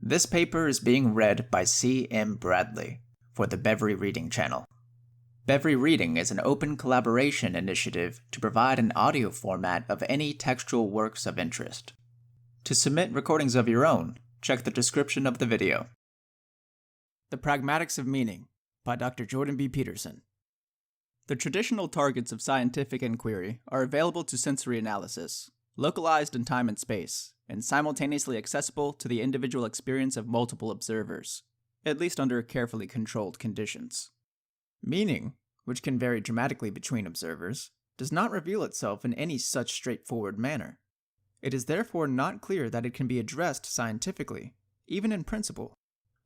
This paper is being read by C.M. Bradley for the Beverly Reading Channel. Beverly Reading is an open collaboration initiative to provide an audio format of any textual works of interest. To submit recordings of your own, check the description of the video. The Pragmatics of Meaning by Dr. Jordan B. Peterson. The traditional targets of scientific inquiry are available to sensory analysis, localized in time and space, and simultaneously accessible to the individual experience of multiple observers, at least under carefully controlled conditions. Meaning, which can vary dramatically between observers, does not reveal itself in any such straightforward manner. It is therefore not clear that it can be addressed scientifically, even in principle.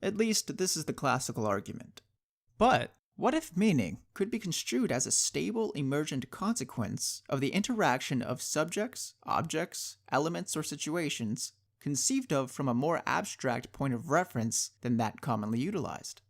At least this is the classical argument. But what if meaning could be construed as a stable emergent consequence of the interaction of subjects, objects, elements, or situations conceived of from a more abstract point of reference than that commonly utilized?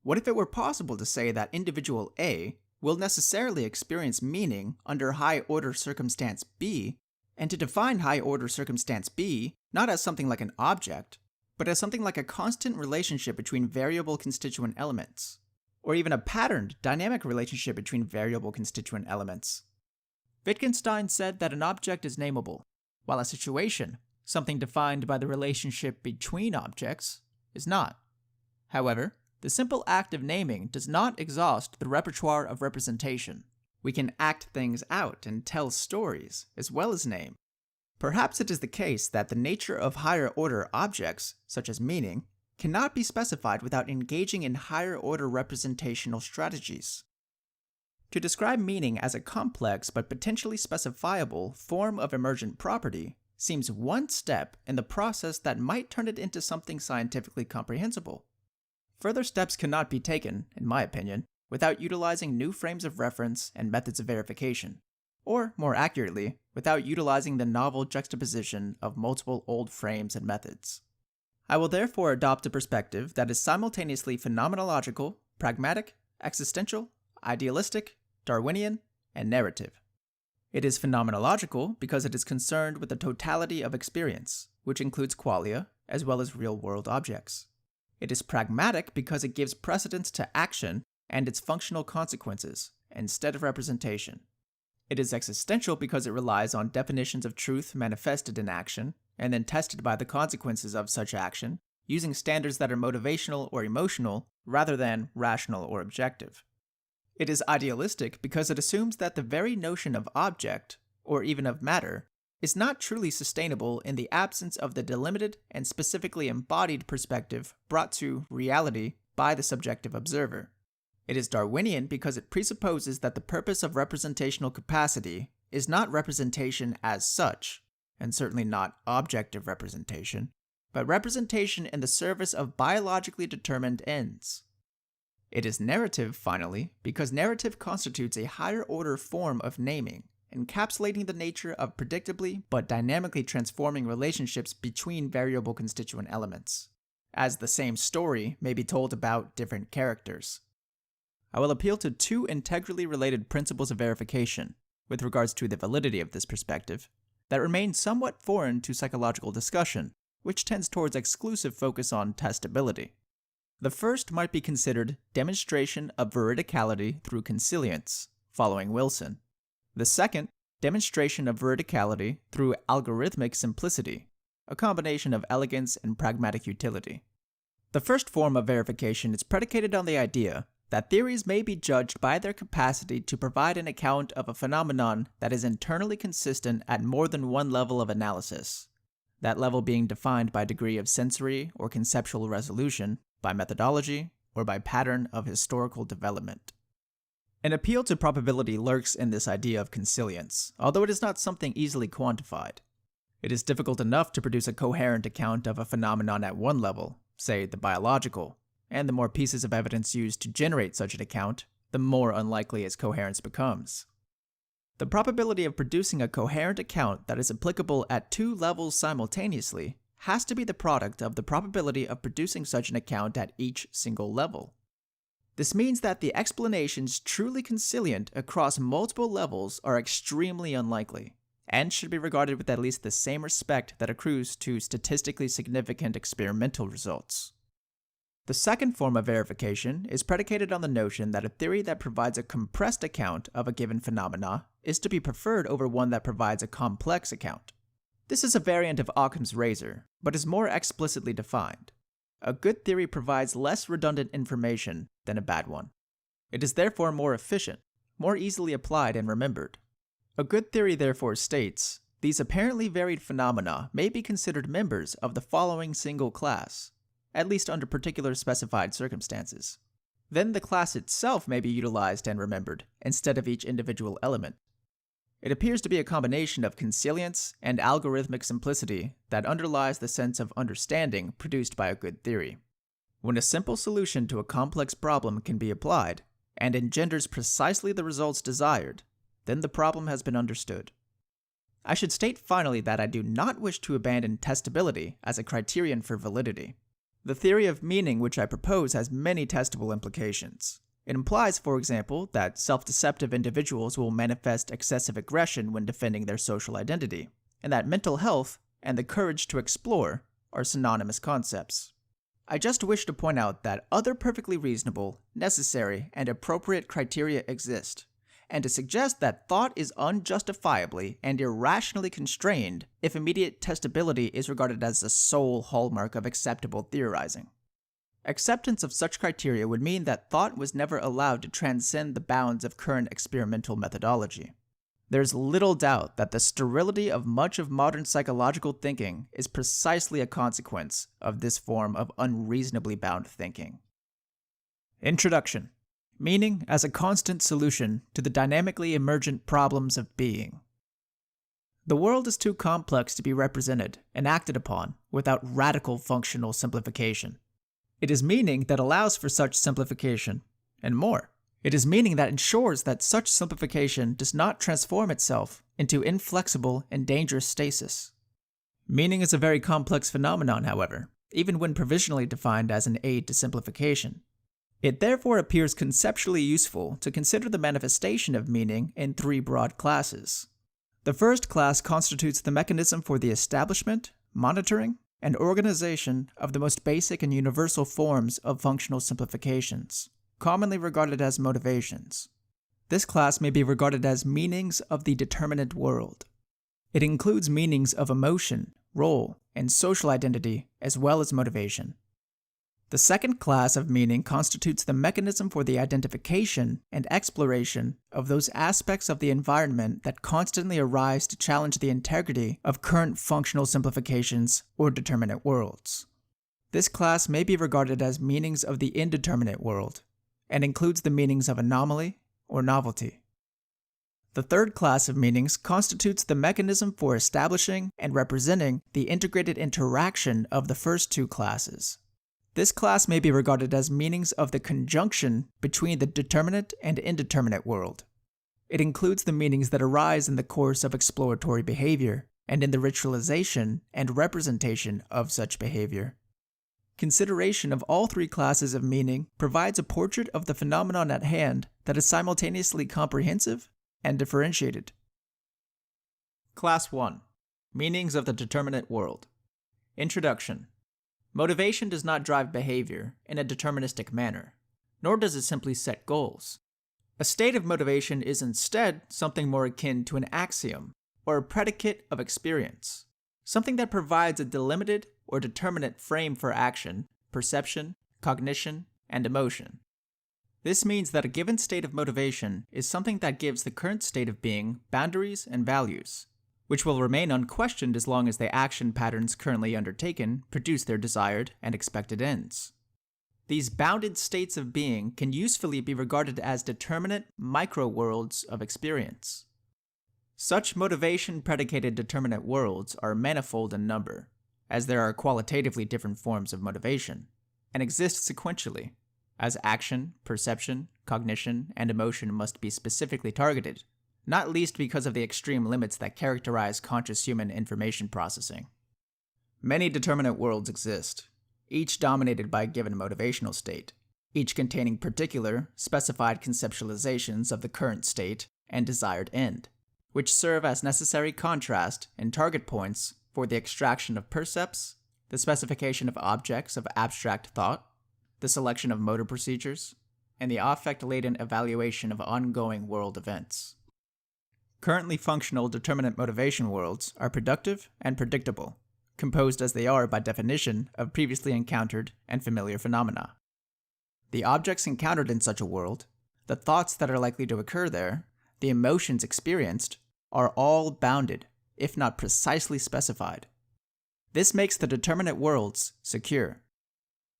What if it were possible to say that individual A will necessarily experience meaning under high-order circumstance B, and to define high-order circumstance B not as something like an object, but as something like a constant relationship between variable constituent elements, or even a patterned, dynamic relationship between variable constituent elements? Wittgenstein said that an object is nameable, while a situation, something defined by the relationship between objects, is not. However, the simple act of naming does not exhaust the repertoire of representation. We can act things out and tell stories, as well as name. Perhaps it is the case that the nature of higher-order objects, such as meaning, cannot be specified without engaging in higher-order representational strategies. To describe meaning as a complex but potentially specifiable form of emergent property seems one step in the process that might turn it into something scientifically comprehensible. Further steps cannot be taken, in my opinion, without utilizing new frames of reference and methods of verification, or, more accurately, without utilizing the novel juxtaposition of multiple old frames and methods. I will therefore adopt a perspective that is simultaneously phenomenological, pragmatic, existential, idealistic, Darwinian, and narrative. It is phenomenological because it is concerned with the totality of experience, which includes qualia, as well as real-world objects. It is pragmatic because it gives precedence to action and its functional consequences, instead of representation. It is existential because it relies on definitions of truth manifested in action, and then tested by the consequences of such action, using standards that are motivational or emotional, rather than rational or objective. It is idealistic because it assumes that the very notion of object, or even of matter, is not truly sustainable in the absence of the delimited and specifically embodied perspective brought to reality by the subjective observer. It is Darwinian because it presupposes that the purpose of representational capacity is not representation as such, and certainly not objective representation, but representation in the service of biologically determined ends. It is narrative, finally, because narrative constitutes a higher-order form of naming, encapsulating the nature of predictably but dynamically transforming relationships between variable constituent elements, as the same story may be told about different characters. I will appeal to two integrally related principles of verification, with regards to the validity of this perspective, that remain somewhat foreign to psychological discussion, which tends towards exclusive focus on testability. The first might be considered demonstration of veridicality through consilience, following Wilson. The second, demonstration of veridicality through algorithmic simplicity, a combination of elegance and pragmatic utility. The first form of verification is predicated on the idea that theories may be judged by their capacity to provide an account of a phenomenon that is internally consistent at more than one level of analysis, that level being defined by degree of sensory or conceptual resolution, by methodology, or by pattern of historical development. An appeal to probability lurks in this idea of consilience, although it is not something easily quantified. It is difficult enough to produce a coherent account of a phenomenon at one level, say the biological, and the more pieces of evidence used to generate such an account, the more unlikely its coherence becomes. The probability of producing a coherent account that is applicable at two levels simultaneously has to be the product of the probability of producing such an account at each single level. This means that the explanations truly consilient across multiple levels are extremely unlikely, and should be regarded with at least the same respect that accrues to statistically significant experimental results. The second form of verification is predicated on the notion that a theory that provides a compressed account of a given phenomena is to be preferred over one that provides a complex account. This is a variant of Occam's razor, but is more explicitly defined. A good theory provides less redundant information than a bad one. It is therefore more efficient, more easily applied and remembered. A good theory therefore states, these apparently varied phenomena may be considered members of the following single class, at least under particular specified circumstances. Then the class itself may be utilized and remembered, instead of each individual element. It appears to be a combination of consilience and algorithmic simplicity that underlies the sense of understanding produced by a good theory. When a simple solution to a complex problem can be applied, and engenders precisely the results desired, then the problem has been understood. I should state finally that I do not wish to abandon testability as a criterion for validity. The theory of meaning which I propose has many testable implications. It implies, for example, that self-deceptive individuals will manifest excessive aggression when defending their social identity, and that mental health and the courage to explore are synonymous concepts. I just wish to point out that other perfectly reasonable, necessary, and appropriate criteria exist, and to suggest that thought is unjustifiably and irrationally constrained if immediate testability is regarded as the sole hallmark of acceptable theorizing. Acceptance of such criteria would mean that thought was never allowed to transcend the bounds of current experimental methodology. There's little doubt that the sterility of much of modern psychological thinking is precisely a consequence of this form of unreasonably bound thinking. Introduction. Meaning as a constant solution to the dynamically emergent problems of being. The world is too complex to be represented and acted upon without radical functional simplification. It is meaning that allows for such simplification, and more. It is meaning that ensures that such simplification does not transform itself into inflexible and dangerous stasis. Meaning is a very complex phenomenon, however, even when provisionally defined as an aid to simplification. It therefore appears conceptually useful to consider the manifestation of meaning in three broad classes. The first class constitutes the mechanism for the establishment, monitoring, and organization of the most basic and universal forms of functional simplifications, commonly regarded as motivations. This class may be regarded as meanings of the determinate world. It includes meanings of emotion, role, and social identity, as well as motivation. The second class of meaning constitutes the mechanism for the identification and exploration of those aspects of the environment that constantly arise to challenge the integrity of current functional simplifications or determinate worlds. This class may be regarded as meanings of the indeterminate world, and includes the meanings of anomaly or novelty. The third class of meanings constitutes the mechanism for establishing and representing the integrated interaction of the first two classes. This class may be regarded as meanings of the conjunction between the determinate and indeterminate world. It includes the meanings that arise in the course of exploratory behavior and in the ritualization and representation of such behavior. Consideration of all three classes of meaning provides a portrait of the phenomenon at hand that is simultaneously comprehensive and differentiated. Class 1. Meanings of the determinate world. Introduction. Motivation does not drive behavior in a deterministic manner, nor does it simply set goals. A state of motivation is instead something more akin to an axiom, or a predicate of experience, something that provides a delimited or determinate frame for action, perception, cognition, and emotion. This means that a given state of motivation is something that gives the current state of being boundaries and values, which will remain unquestioned as long as the action patterns currently undertaken produce their desired and expected ends. These bounded states of being can usefully be regarded as determinate micro-worlds of experience. Such motivation-predicated determinate worlds are manifold in number, as there are qualitatively different forms of motivation, and exist sequentially, as action, perception, cognition, and emotion must be specifically targeted, not least because of the extreme limits that characterize conscious human information processing. Many determinate worlds exist, each dominated by a given motivational state, each containing particular, specified conceptualizations of the current state and desired end. which serve as necessary contrast and target points for the extraction of percepts, the specification of objects of abstract thought, the selection of motor procedures, and the affect-laden evaluation of ongoing world events. Currently functional determinate motivation worlds are productive and predictable, composed as they are by definition of previously encountered and familiar phenomena. The objects encountered in such a world, the thoughts that are likely to occur there, the emotions experienced, are all bounded, if not precisely specified. This makes the determinate worlds secure.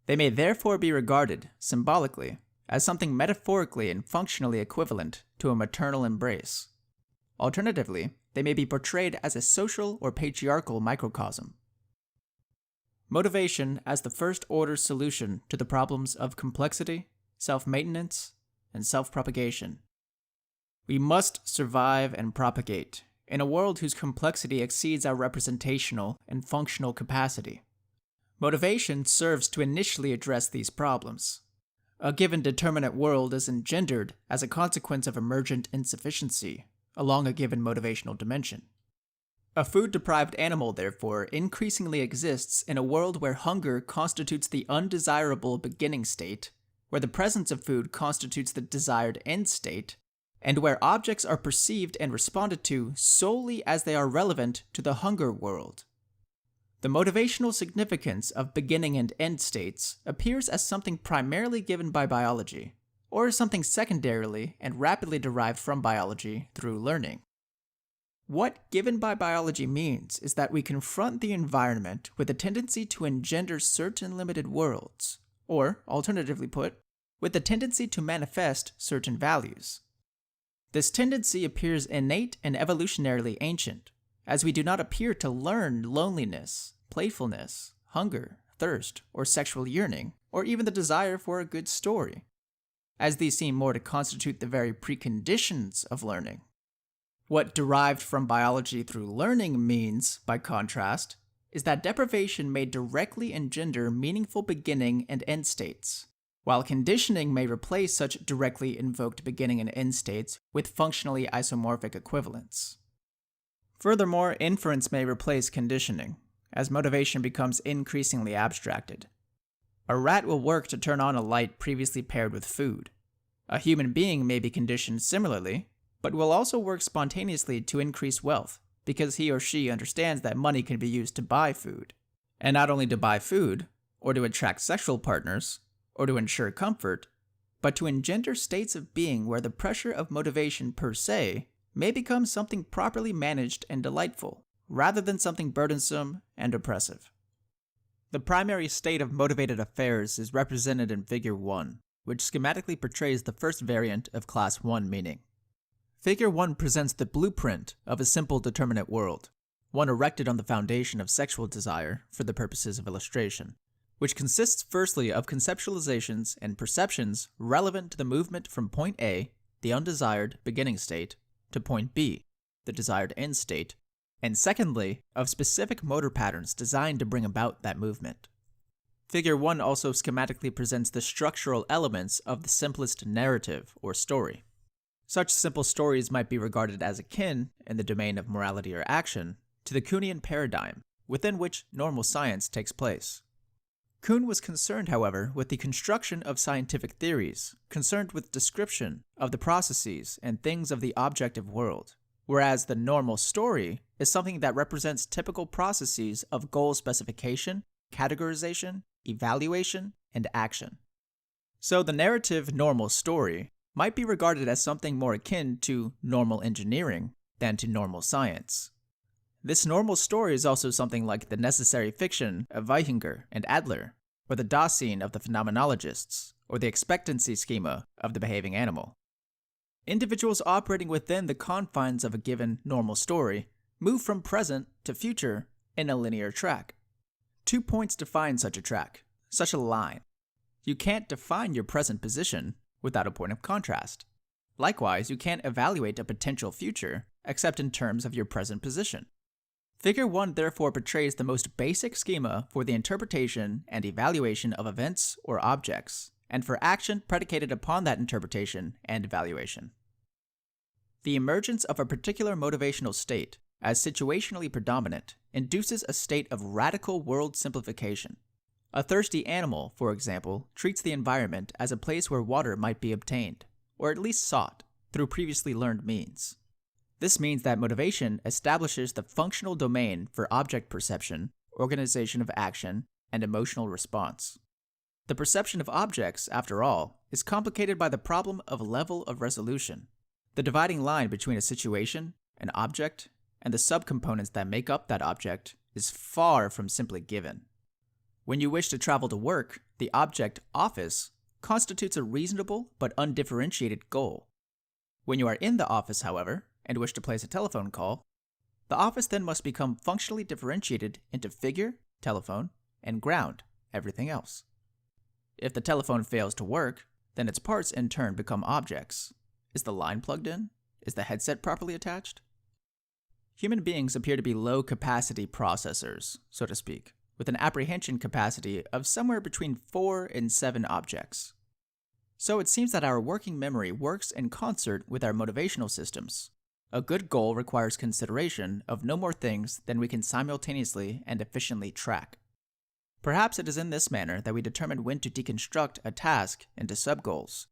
They may therefore be regarded, symbolically, as something metaphorically and functionally equivalent to a maternal embrace. Alternatively, they may be portrayed as a social or patriarchal microcosm. Motivation as the first-order solution to the problems of complexity, self-maintenance, and self-propagation. We must survive and propagate in a world whose complexity exceeds our representational and functional capacity. Motivation serves to initially address these problems. A given determinate world is engendered as a consequence of emergent insufficiency along a given motivational dimension. A food-deprived animal, therefore, increasingly exists in a world where hunger constitutes the undesirable beginning state, where the presence of food constitutes the desired end state, and where objects are perceived and responded to solely as they are relevant to the hunger world. The motivational significance of beginning and end states appears as something primarily given by biology, or as something secondarily and rapidly derived from biology through learning. What given by biology means is that we confront the environment with a tendency to engender certain limited worlds, or, alternatively put, with the tendency to manifest certain values. This tendency appears innate and evolutionarily ancient, as we do not appear to learn loneliness, playfulness, hunger, thirst, or sexual yearning, or even the desire for a good story, as these seem more to constitute the very preconditions of learning. What derived from biology through learning means, by contrast, is that deprivation may directly engender meaningful beginning and end states, while conditioning may replace such directly invoked beginning and end states with functionally isomorphic equivalents. Furthermore, inference may replace conditioning, as motivation becomes increasingly abstracted. A rat will work to turn on a light previously paired with food. A human being may be conditioned similarly, but will also work spontaneously to increase wealth, because he or she understands that money can be used to buy food. And not only to buy food, or to attract sexual partners, or to ensure comfort, but to engender states of being where the pressure of motivation per se may become something properly managed and delightful, rather than something burdensome and oppressive. The primary state of motivated affairs is represented in Figure 1, which schematically portrays the first variant of Class 1 meaning. Figure 1 presents the blueprint of a simple determinate world, one erected on the foundation of sexual desire for the purposes of illustration, which consists firstly of conceptualizations and perceptions relevant to the movement from point A, the undesired beginning state, to point B, the desired end state, and secondly, of specific motor patterns designed to bring about that movement. Figure 1 also schematically presents the structural elements of the simplest narrative or story. Such simple stories might be regarded as akin, in the domain of morality or action, to the Kuhnian paradigm, within which normal science takes place. Kuhn was concerned, however, with the construction of scientific theories, concerned with description of the processes and things of the objective world, whereas the normal story is something that represents typical processes of goal specification, categorization, evaluation, and action. So the narrative normal story might be regarded as something more akin to normal engineering than to normal science. This normal story is also something like the necessary fiction of Weichinger and Adler, or the Dasein of the phenomenologists, or the expectancy schema of the behaving animal. Individuals operating within the confines of a given normal story move from present to future in a linear track. 2 points define such a track, such a line. You can't define your present position without a point of contrast. Likewise, you can't evaluate a potential future except in terms of your present position. Figure 1 therefore portrays the most basic schema for the interpretation and evaluation of events or objects, and for action predicated upon that interpretation and evaluation. The emergence of a particular motivational state, as situationally predominant, induces a state of radical world simplification. A thirsty animal, for example, treats the environment as a place where water might be obtained, or at least sought, through previously learned means. This means that motivation establishes the functional domain for object perception, organization of action, and emotional response. The perception of objects, after all, is complicated by the problem of level of resolution. The dividing line between a situation, an object, and the subcomponents that make up that object is far from simply given. When you wish to travel to work, the object office constitutes a reasonable but undifferentiated goal. When you are in the office, however, and wish to place a telephone call, the office then must become functionally differentiated into figure, telephone, and ground, everything else. If the telephone fails to work, then its parts in turn become objects. Is the line plugged in? Is the headset properly attached? Human beings appear to be low-capacity processors, so to speak, with an apprehension capacity of somewhere between 4 and 7 objects. So it seems that our working memory works in concert with our motivational systems. A good goal requires consideration of no more things than we can simultaneously and efficiently track. Perhaps it is in this manner that we determine when to deconstruct a task into sub-goals.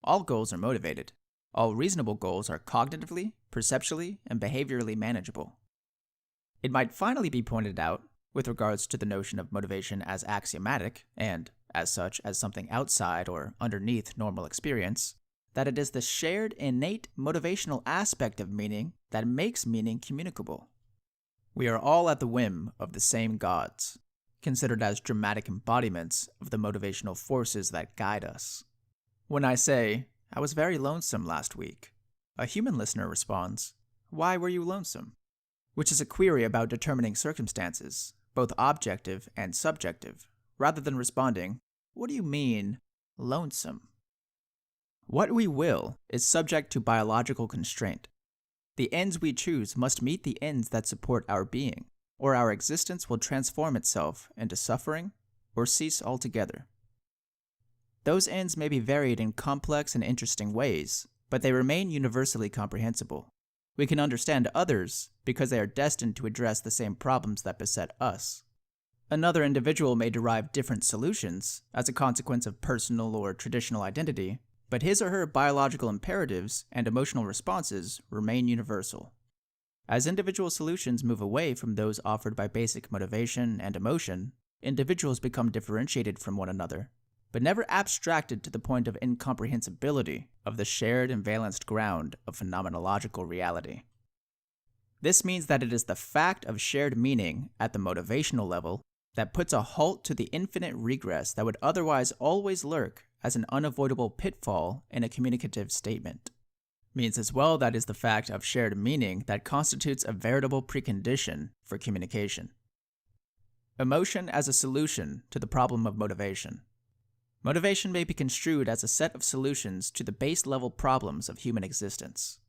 All goals are motivated. All reasonable goals are cognitively, perceptually, and behaviorally manageable. It might finally be pointed out, with regards to the notion of motivation as axiomatic, and, as such, as something outside or underneath normal experience, that it is the shared innate motivational aspect of meaning that makes meaning communicable. We are all at the whim of the same gods, considered as dramatic embodiments of the motivational forces that guide us. When I say, "I was very lonesome last week," a human listener responds, "Why were you lonesome?" Which is a query about determining circumstances, both objective and subjective, rather than responding, "What do you mean, lonesome?" What we will is subject to biological constraint. The ends we choose must meet the ends that support our being, or our existence will transform itself into suffering or cease altogether. Those ends may be varied in complex and interesting ways, but they remain universally comprehensible. We can understand others because they are destined to address the same problems that beset us. Another individual may derive different solutions as a consequence of personal or traditional identity, but his or her biological imperatives and emotional responses remain universal. As individual solutions move away from those offered by basic motivation and emotion, individuals become differentiated from one another, but never abstracted to the point of incomprehensibility of the shared and valenced ground of phenomenological reality. This means that it is the fact of shared meaning at the motivational level that puts a halt to the infinite regress that would otherwise always lurk as an unavoidable pitfall in a communicative statement. Means as well that is the fact of shared meaning that constitutes a veritable precondition for communication. Emotion as a solution to the problem of motivation. Motivation may be construed as a set of solutions to the base-level problems of human existence.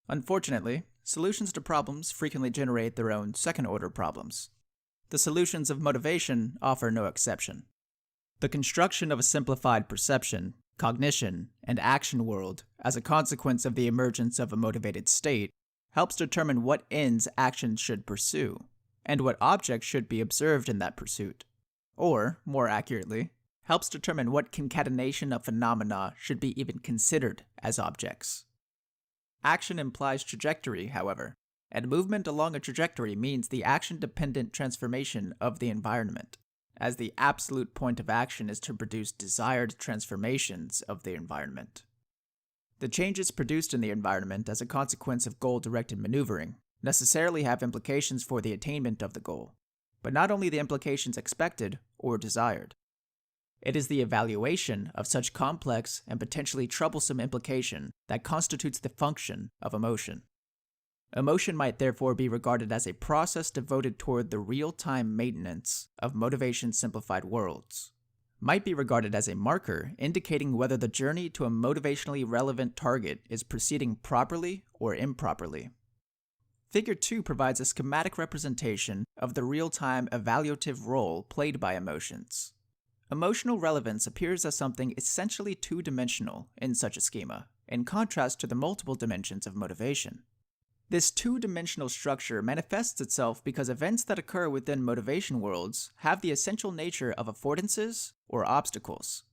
Unfortunately, solutions to problems frequently generate their own second-order problems. The solutions of motivation offer no exception. The construction of a simplified perception, cognition, and action world as a consequence of the emergence of a motivated state helps determine what ends actions should pursue, and what objects should be observed in that pursuit. Or, more accurately, helps determine what concatenation of phenomena should be even considered as objects. Action implies trajectory, however, and movement along a trajectory means the action-dependent transformation of the environment, as the absolute point of action is to produce desired transformations of the environment. The changes produced in the environment as a consequence of goal-directed maneuvering necessarily have implications for the attainment of the goal, but not only the implications expected or desired. It is the evaluation of such complex and potentially troublesome implication that constitutes the function of emotion. Emotion might therefore be regarded as a process devoted toward the real-time maintenance of motivation-simplified worlds. Might be regarded as a marker indicating whether the journey to a motivationally relevant target is proceeding properly or improperly. Figure 2 provides a schematic representation of the real-time evaluative role played by emotions. Emotional relevance appears as something essentially two-dimensional in such a schema, in contrast to the multiple dimensions of motivation. This two-dimensional structure manifests itself because events that occur within motivation worlds have the essential nature of affordances or obstacles.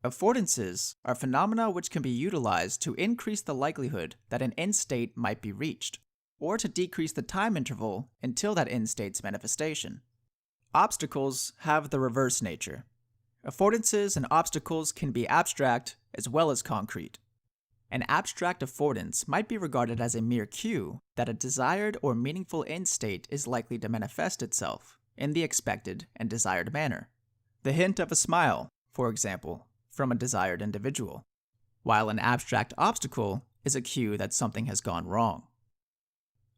Affordances are phenomena which can be utilized to increase the likelihood that an end state might be reached, or to decrease the time interval until that end state's manifestation. Obstacles have the reverse nature. Affordances and obstacles can be abstract as well as concrete. An abstract affordance might be regarded as a mere cue that a desired or meaningful end state is likely to manifest itself in the expected and desired manner. The hint of a smile, for example, from a desired individual, while an abstract obstacle is a cue that something has gone wrong.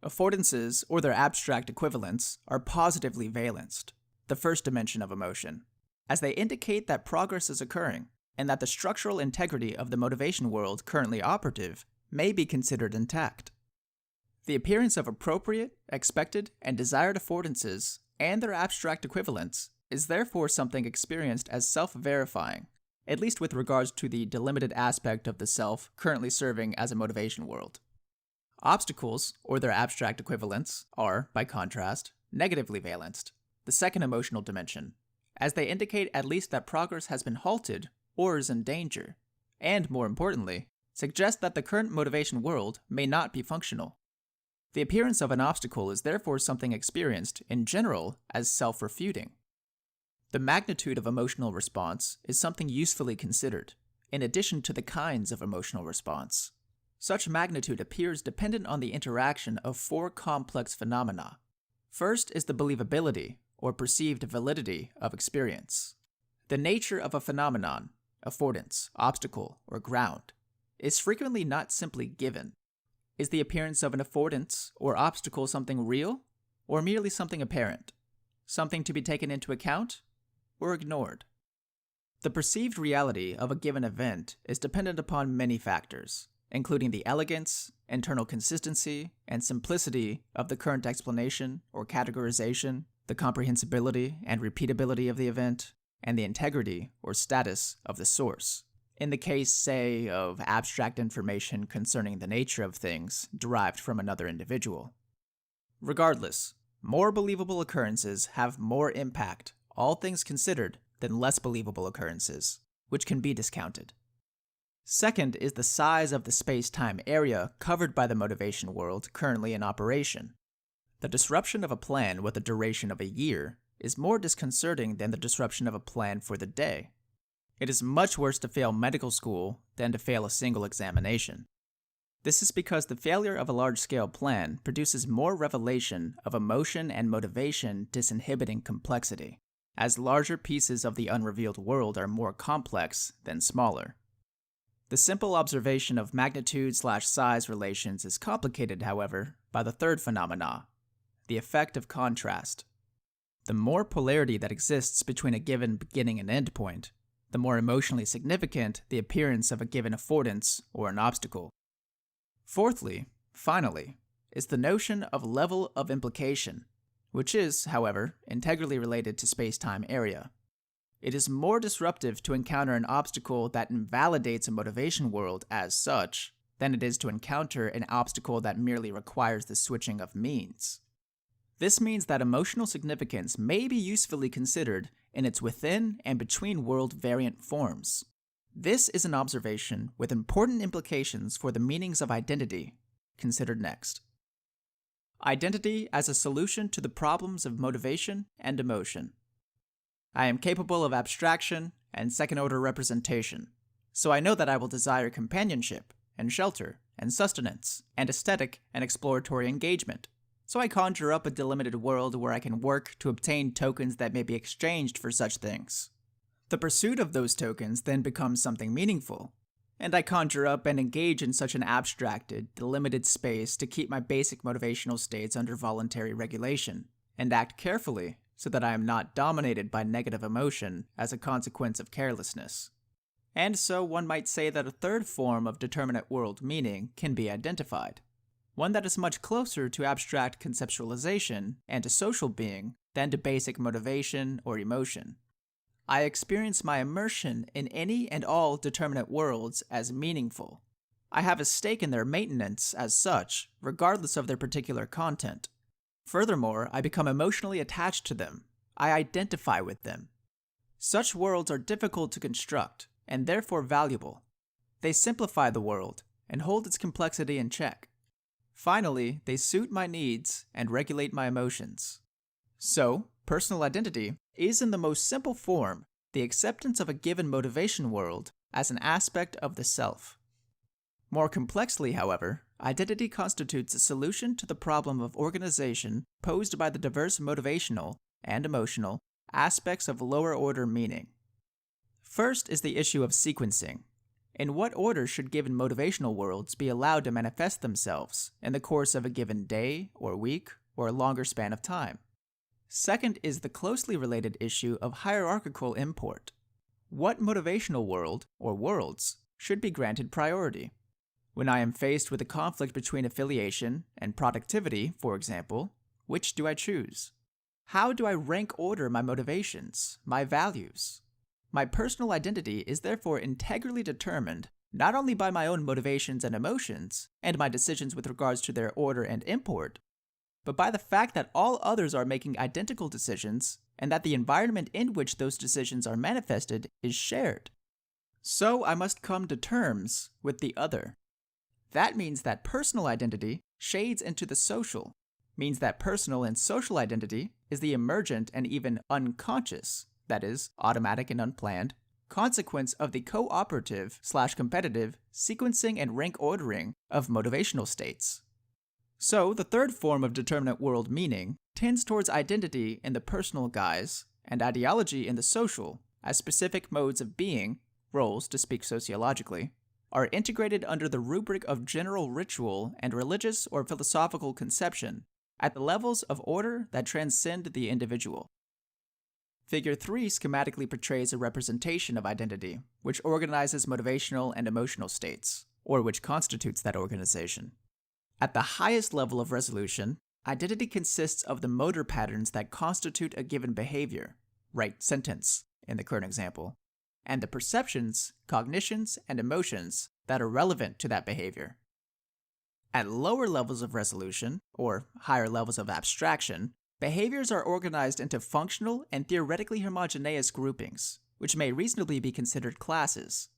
Affordances, or their abstract equivalents, are positively valenced, the first dimension of emotion, as they indicate that progress is occurring and that the structural integrity of the motivation world currently operative may be considered intact. The appearance of appropriate, expected, and desired affordances and their abstract equivalents is therefore something experienced as self-verifying, at least with regards to the delimited aspect of the self currently serving as a motivation world. Obstacles, or their abstract equivalents, are, by contrast, negatively valenced, the second emotional dimension, as they indicate at least that progress has been halted or is in danger, and, more importantly, suggest that the current motivation world may not be functional. The appearance of an obstacle is therefore something experienced, in general, as self-refuting. The magnitude of emotional response is something usefully considered, in addition to the kinds of emotional response. Such magnitude appears dependent on the interaction of four complex phenomena. First is the believability, or perceived validity, of experience. The nature of a phenomenon, affordance, obstacle, or ground, is frequently not simply given. Is the appearance of an affordance or obstacle something real, or merely something apparent? Something to be taken into account, or ignored? The perceived reality of a given event is dependent upon many factors, including the elegance, internal consistency, and simplicity of the current explanation or categorization, the comprehensibility and repeatability of the event, and the integrity or status of the source. In the case, say, of abstract information concerning the nature of things derived from another individual. Regardless, more believable occurrences have more impact, all things considered, than less believable occurrences, which can be discounted. Second is the size of the space-time area covered by the motivation world currently in operation. The disruption of a plan with a duration of a year is more disconcerting than the disruption of a plan for the day. It is much worse to fail medical school than to fail a single examination. This is because the failure of a large-scale plan produces more revelation of emotion and motivation disinhibiting complexity, as larger pieces of the unrevealed world are more complex than smaller. The simple observation of magnitude/size relations is complicated, however, by the third phenomena, the effect of contrast. The more polarity that exists between a given beginning and end point, the more emotionally significant the appearance of a given affordance or an obstacle. Fourthly, finally, is the notion of level of implication, which is, however, integrally related to space-time area. It is more disruptive to encounter an obstacle that invalidates a motivation world as such than it is to encounter an obstacle that merely requires the switching of means. This means that emotional significance may be usefully considered in its within and between world variant forms. This is an observation with important implications for the meanings of identity, considered next. Identity as a solution to the problems of motivation and emotion. I am capable of abstraction and second-order representation, so I know that I will desire companionship and shelter and sustenance and aesthetic and exploratory engagement. So I conjure up a delimited world where I can work to obtain tokens that may be exchanged for such things. The pursuit of those tokens then becomes something meaningful, and I conjure up and engage in such an abstracted, delimited space to keep my basic motivational states under voluntary regulation, and act carefully so that I am not dominated by negative emotion as a consequence of carelessness. And so one might say that a third form of determinate world meaning can be identified. One that is much closer to abstract conceptualization and to social being than to basic motivation or emotion. I experience my immersion in any and all determinate worlds as meaningful. I have a stake in their maintenance as such, regardless of their particular content. Furthermore, I become emotionally attached to them. I identify with them. Such worlds are difficult to construct, and therefore valuable. They simplify the world and hold its complexity in check. Finally, they suit my needs and regulate my emotions. So, personal identity is in the most simple form the acceptance of a given motivation world as an aspect of the self. More complexly, however, identity constitutes a solution to the problem of organization posed by the diverse motivational and emotional aspects of lower-order meaning. First is the issue of sequencing. In what order should given motivational worlds be allowed to manifest themselves in the course of a given day or week or a longer span of time? Second is the closely related issue of hierarchical import. What motivational world or worlds should be granted priority? When I am faced with a conflict between affiliation and productivity, for example, which do I choose? How do I rank order my motivations, my values? My personal identity is therefore integrally determined not only by my own motivations and emotions, and my decisions with regards to their order and import, but by the fact that all others are making identical decisions, and that the environment in which those decisions are manifested is shared. So I must come to terms with the other. That means that personal identity shades into the social, means that personal and social identity is the emergent and even unconscious, that is, automatic and unplanned, consequence of the cooperative/competitive sequencing and rank ordering of motivational states. So, the third form of determinate world meaning tends towards identity in the personal guise and ideology in the social, as specific modes of being, roles to speak sociologically, are integrated under the rubric of general ritual and religious or philosophical conception at the levels of order that transcend the individual. Figure 3 schematically portrays a representation of identity, which organizes motivational and emotional states, or which constitutes that organization. At the highest level of resolution, identity consists of the motor patterns that constitute a given behavior, right sentence in the current example, and the perceptions, cognitions, and emotions that are relevant to that behavior. At lower levels of resolution, or higher levels of abstraction, behaviors are organized into functional and theoretically homogeneous groupings, which may reasonably be considered classes.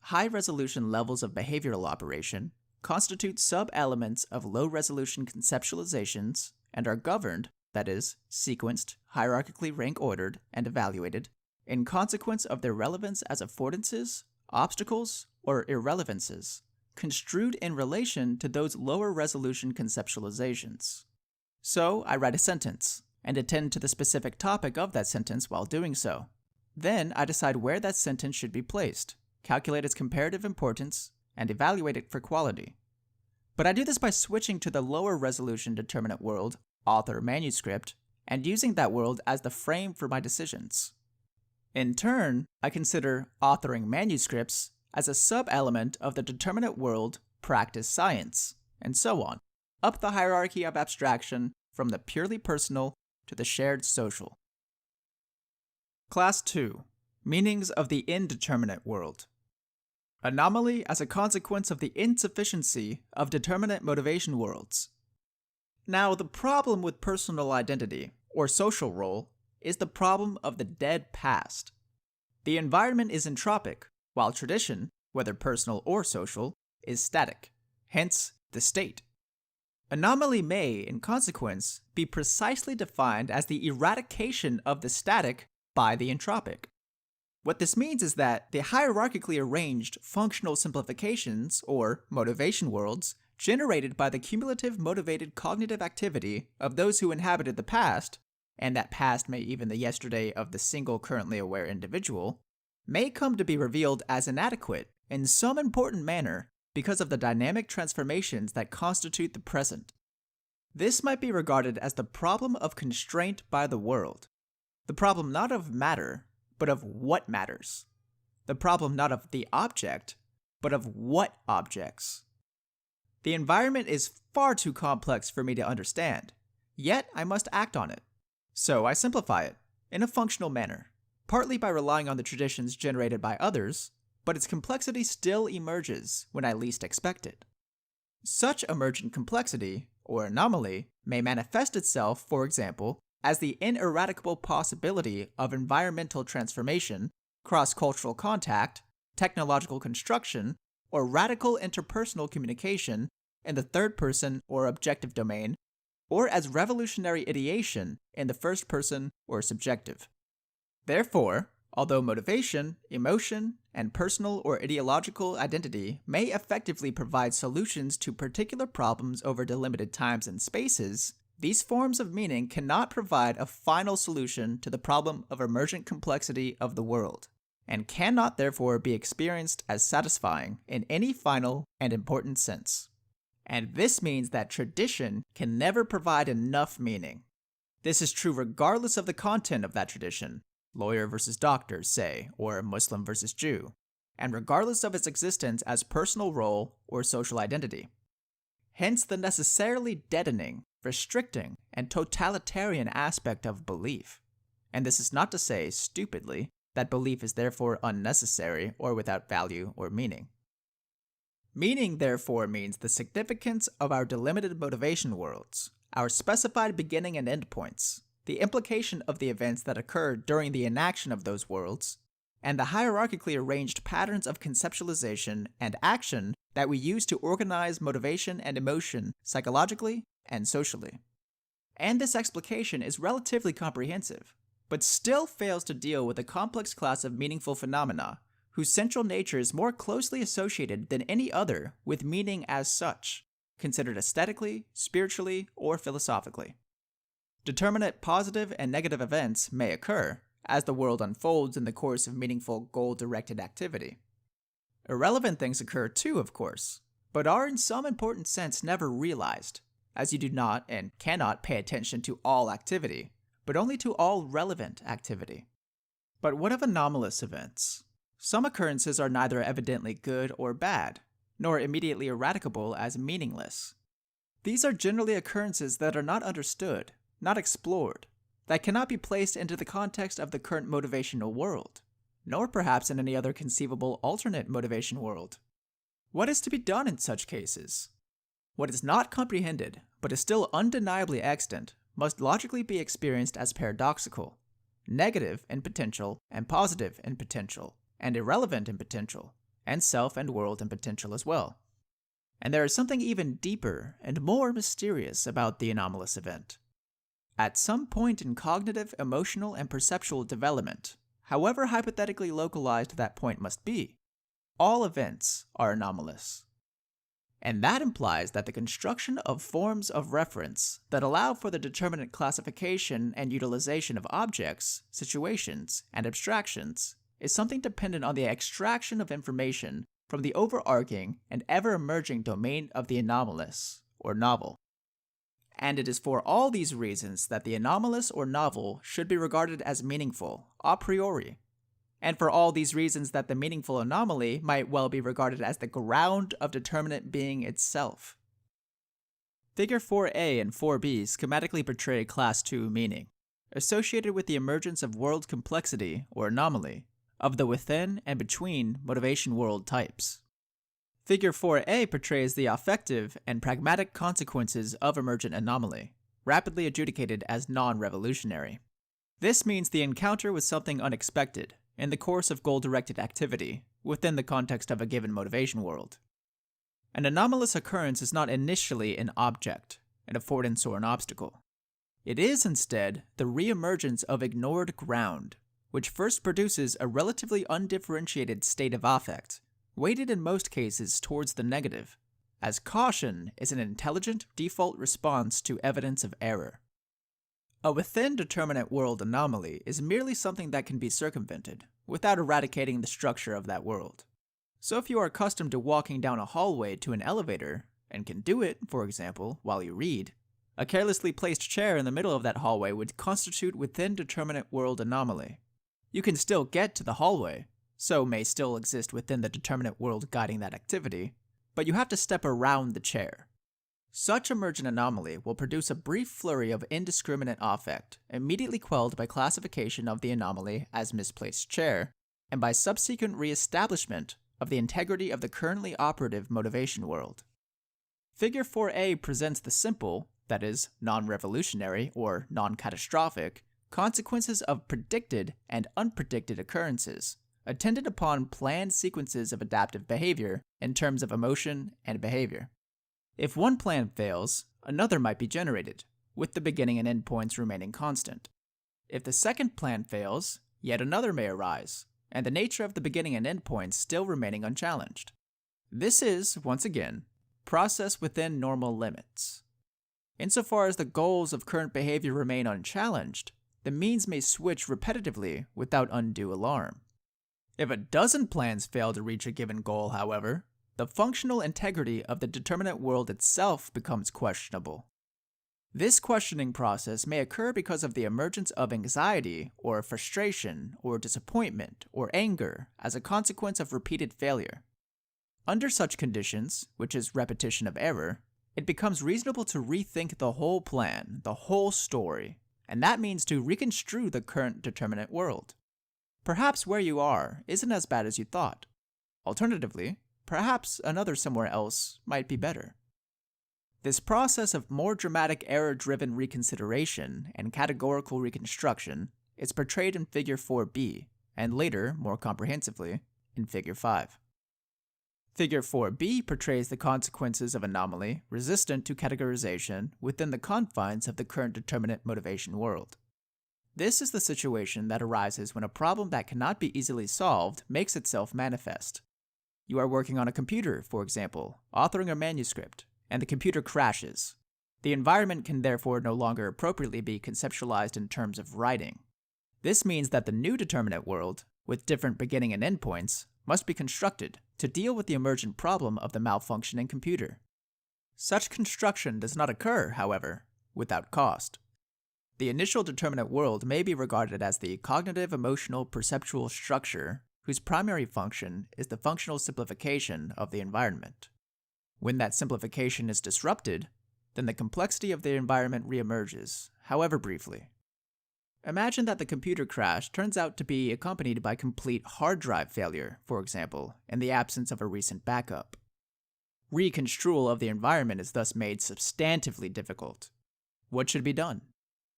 High-resolution levels of behavioral operation constitute sub-elements of low-resolution conceptualizations and are governed, that is, sequenced, hierarchically rank-ordered, and evaluated, in consequence of their relevance as affordances, obstacles, or irrelevances, construed in relation to those lower-resolution conceptualizations. So, I write a sentence, and attend to the specific topic of that sentence while doing so. Then, I decide where that sentence should be placed, calculate its comparative importance, and evaluate it for quality. But I do this by switching to the lower resolution determinate world, author manuscript, and using that world as the frame for my decisions. In turn, I consider authoring manuscripts as a sub-element of the determinate world practice science, and so on, up the hierarchy of abstraction from the purely personal to the shared social. Class 2. Meanings of the Indeterminate World. Anomaly as a consequence of the insufficiency of determinate motivation worlds. Now, the problem with personal identity, or social role, is the problem of the dead past. The environment is entropic, while tradition, whether personal or social, is static, hence the state. Anomaly may, in consequence, be precisely defined as the eradication of the static by the entropic. What this means is that the hierarchically arranged functional simplifications, or motivation worlds, generated by the cumulative motivated cognitive activity of those who inhabited the past, and that past may even the yesterday of the single currently aware individual, may come to be revealed as inadequate in some important manner because of the dynamic transformations that constitute the present. This might be regarded as the problem of constraint by the world, the problem not of matter, but of what matters, the problem not of the object, but of what objects. The environment is far too complex for me to understand, yet I must act on it. So I simplify it, in a functional manner, partly by relying on the traditions generated by others, but its complexity still emerges when I least expect it. Such emergent complexity, or anomaly, may manifest itself, for example, as the ineradicable possibility of environmental transformation, cross-cultural contact, technological construction, or radical interpersonal communication in the third person or objective domain, or as revolutionary ideation in the first person or subjective. Therefore, although motivation, emotion, and personal or ideological identity may effectively provide solutions to particular problems over delimited times and spaces, these forms of meaning cannot provide a final solution to the problem of emergent complexity of the world, and cannot therefore be experienced as satisfying in any final and important sense. And this means that tradition can never provide enough meaning. This is true regardless of the content of that tradition, lawyer versus doctor, say, or Muslim versus Jew, and regardless of its existence as personal role or social identity. Hence the necessarily deadening, restricting, and totalitarian aspect of belief. And this is not to say, stupidly, that belief is therefore unnecessary or without value or meaning. Meaning, therefore, means the significance of our delimited motivation worlds, our specified beginning and end points, the implication of the events that occur during the enaction of those worlds, and the hierarchically arranged patterns of conceptualization and action that we use to organize motivation and emotion psychologically and socially. And this explication is relatively comprehensive, but still fails to deal with a complex class of meaningful phenomena whose central nature is more closely associated than any other with meaning as such, considered aesthetically, spiritually, or philosophically. Determinate positive and negative events may occur as the world unfolds in the course of meaningful goal-directed activity. Irrelevant things occur too, of course, but are in some important sense never realized, as you do not and cannot pay attention to all activity, but only to all relevant activity. But what of anomalous events? Some occurrences are neither evidently good or bad, nor immediately eradicable as meaningless. These are generally occurrences that are not understood, not explored, that cannot be placed into the context of the current motivational world, nor perhaps in any other conceivable alternate motivation world. What is to be done in such cases? What is not comprehended, but is still undeniably extant, must logically be experienced as paradoxical, negative in potential and positive in potential, and irrelevant in potential, and self and world in potential as well. And there is something even deeper and more mysterious about the anomalous event. At some point in cognitive, emotional, and perceptual development, however hypothetically localized that point must be, all events are anomalous. And that implies that the construction of forms of reference that allow for the determinate classification and utilization of objects, situations, and abstractions is something dependent on the extraction of information from the overarching and ever-emerging domain of the anomalous, or novel. And it is for all these reasons that the anomalous or novel should be regarded as meaningful, a priori, and for all these reasons that the meaningful anomaly might well be regarded as the ground of determinate being itself. Figure 4a and 4b schematically portray Class 2 meaning, associated with the emergence of world complexity, or anomaly, of the within and between motivation world types. Figure 4a portrays the affective and pragmatic consequences of emergent anomaly, rapidly adjudicated as non-revolutionary. This means the encounter with something unexpected in the course of goal-directed activity within the context of a given motivation world. An anomalous occurrence is not initially an object, an affordance or an obstacle. It is instead the re-emergence of ignored ground, which first produces a relatively undifferentiated state of affect, weighted in most cases towards the negative, as caution is an intelligent default response to evidence of error. A within-determinate world anomaly is merely something that can be circumvented, without eradicating the structure of that world. So if you are accustomed to walking down a hallway to an elevator, and can do it, for example, while you read, a carelessly placed chair in the middle of that hallway would constitute within-determinate world anomaly. You can still get to the hallway, so may still exist within the determinate world guiding that activity, but you have to step around the chair. Such emergent anomaly will produce a brief flurry of indiscriminate affect, immediately quelled by classification of the anomaly as misplaced chair, and by subsequent re-establishment of the integrity of the currently operative motivation world. Figure 4a presents the simple, that is, non-revolutionary or non-catastrophic, consequences of predicted and unpredicted occurrences, attendant upon planned sequences of adaptive behavior in terms of emotion and behavior. If one plan fails, another might be generated, with the beginning and end points remaining constant. If the second plan fails, yet another may arise, and the nature of the beginning and end points still remaining unchallenged. This is, once again, process within normal limits. Insofar as the goals of current behavior remain unchallenged, the means may switch repetitively without undue alarm. If a dozen plans fail to reach a given goal, however, the functional integrity of the determinate world itself becomes questionable. This questioning process may occur because of the emergence of anxiety, or frustration, or disappointment, or anger as a consequence of repeated failure. Under such conditions, which is repetition of error, it becomes reasonable to rethink the whole plan, the whole story, and that means to reconstrue the current determinate world. Perhaps where you are isn't as bad as you thought. Alternatively, perhaps another somewhere else might be better. This process of more dramatic error-driven reconsideration and categorical reconstruction is portrayed in Figure 4b, and later, more comprehensively, in Figure 5. Figure 4b portrays the consequences of anomaly resistant to categorization within the confines of the current determinate motivation world. This is the situation that arises when a problem that cannot be easily solved makes itself manifest. You are working on a computer, for example, authoring a manuscript, and the computer crashes. The environment can therefore no longer appropriately be conceptualized in terms of writing. This means that the new determinate world, with different beginning and end points, must be constructed to deal with the emergent problem of the malfunctioning computer. Such construction does not occur, however, without cost. The initial determinate world may be regarded as the cognitive, emotional, perceptual structure whose primary function is the functional simplification of the environment. When that simplification is disrupted, then the complexity of the environment reemerges, however briefly. Imagine that the computer crash turns out to be accompanied by complete hard drive failure, for example, in the absence of a recent backup. Reconstrual of the environment is thus made substantively difficult. What should be done?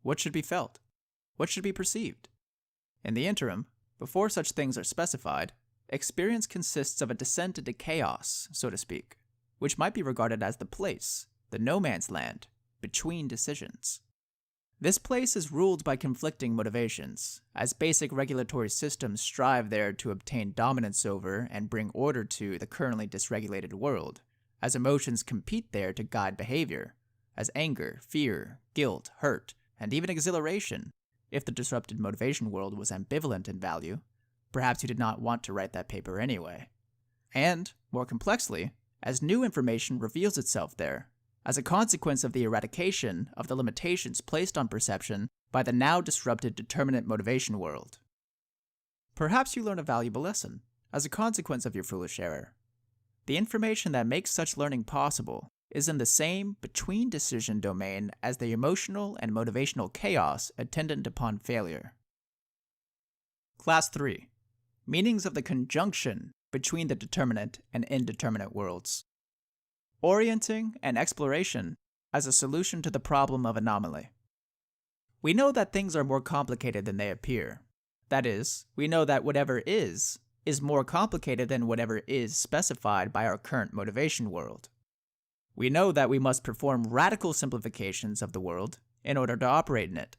What should be felt? What should be perceived? In the interim, before such things are specified, experience consists of a descent into chaos, so to speak, which might be regarded as the place, the no man's land, between decisions. This place is ruled by conflicting motivations, as basic regulatory systems strive there to obtain dominance over and bring order to the currently dysregulated world, as emotions compete there to guide behavior, as anger, fear, guilt, hurt, and even exhilaration, if the disrupted motivation world was ambivalent in value. Perhaps you did not want to write that paper anyway. And, more complexly, as new information reveals itself there, as a consequence of the eradication of the limitations placed on perception by the now disrupted determinate motivation world. Perhaps you learn a valuable lesson, as a consequence of your foolish error. The information that makes such learning possible is in the same between-decision domain as the emotional and motivational chaos attendant upon failure. Class 3. Meanings of the conjunction between the determinate and indeterminate worlds. Orienting and exploration as a solution to the problem of anomaly. We know that things are more complicated than they appear. That is, we know that whatever is more complicated than whatever is specified by our current motivation world. We know that we must perform radical simplifications of the world in order to operate in it.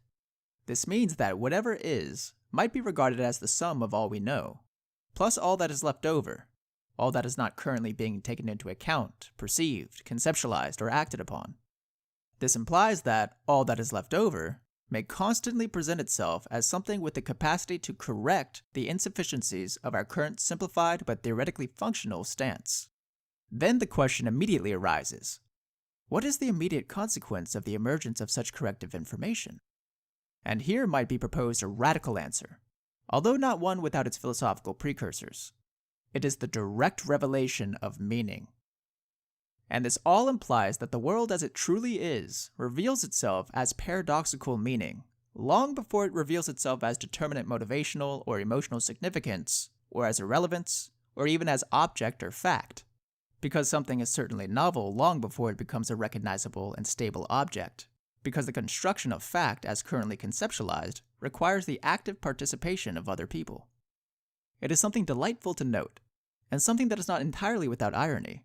This means that whatever is might be regarded as the sum of all we know, plus all that is left over, all that is not currently being taken into account, perceived, conceptualized, or acted upon. This implies that all that is left over may constantly present itself as something with the capacity to correct the insufficiencies of our current simplified but theoretically functional stance. Then the question immediately arises: what is the immediate consequence of the emergence of such corrective information? And here might be proposed a radical answer, although not one without its philosophical precursors. It is the direct revelation of meaning. And this all implies that the world as it truly is reveals itself as paradoxical meaning, long before it reveals itself as determinate motivational or emotional significance, or as irrelevance, or even as object or fact, because something is certainly novel long before it becomes a recognizable and stable object, because the construction of fact as currently conceptualized requires the active participation of other people. It is something delightful to note, and something that is not entirely without irony,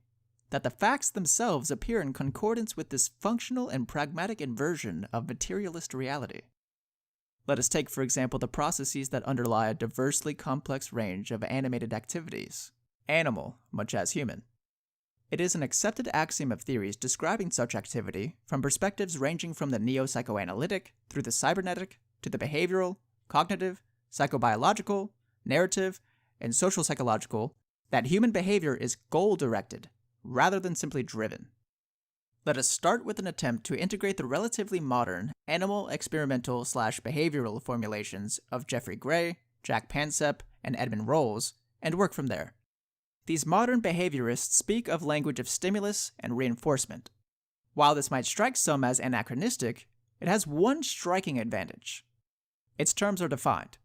that the facts themselves appear in concordance with this functional and pragmatic inversion of materialist reality. Let us take, for example, the processes that underlie a diversely complex range of animated activities, animal much as human. It is an accepted axiom of theories describing such activity from perspectives ranging from the neo-psychoanalytic through the cybernetic to the behavioral, cognitive, psychobiological, narrative, and social psychological that human behavior is goal-directed rather than simply driven. Let us start with an attempt to integrate the relatively modern animal experimental/behavioral formulations of Jeffrey Gray, Jack Pansep, and Edmund Rolls, and work from there. These modern behaviorists speak of language of stimulus and reinforcement. While this might strike some as anachronistic, it has one striking advantage. Its terms are defined.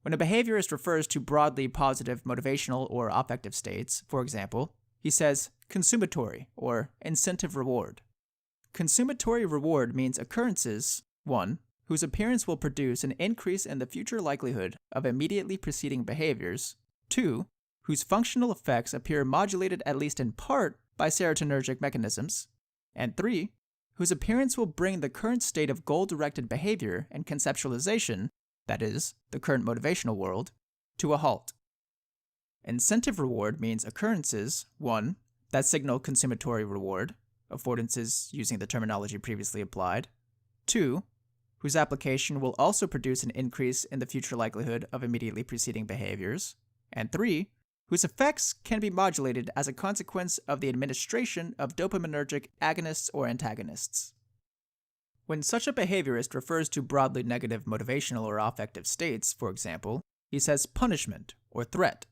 When a behaviorist refers to broadly positive motivational or affective states, for example, he says consumatory or incentive reward. Consumatory reward means occurrences, 1, whose appearance will produce an increase in the future likelihood of immediately preceding behaviors, 2, whose functional effects appear modulated at least in part by serotonergic mechanisms, and 3, whose appearance will bring the current state of goal-directed behavior and conceptualization, that is, the current motivational world, to a halt. Incentive reward means occurrences, 1, that signal consumatory reward, affordances using the terminology previously applied, 2, whose application will also produce an increase in the future likelihood of immediately preceding behaviors, and 3, whose effects can be modulated as a consequence of the administration of dopaminergic agonists or antagonists. When such a behaviorist refers to broadly negative motivational or affective states, for example, he says punishment or threat.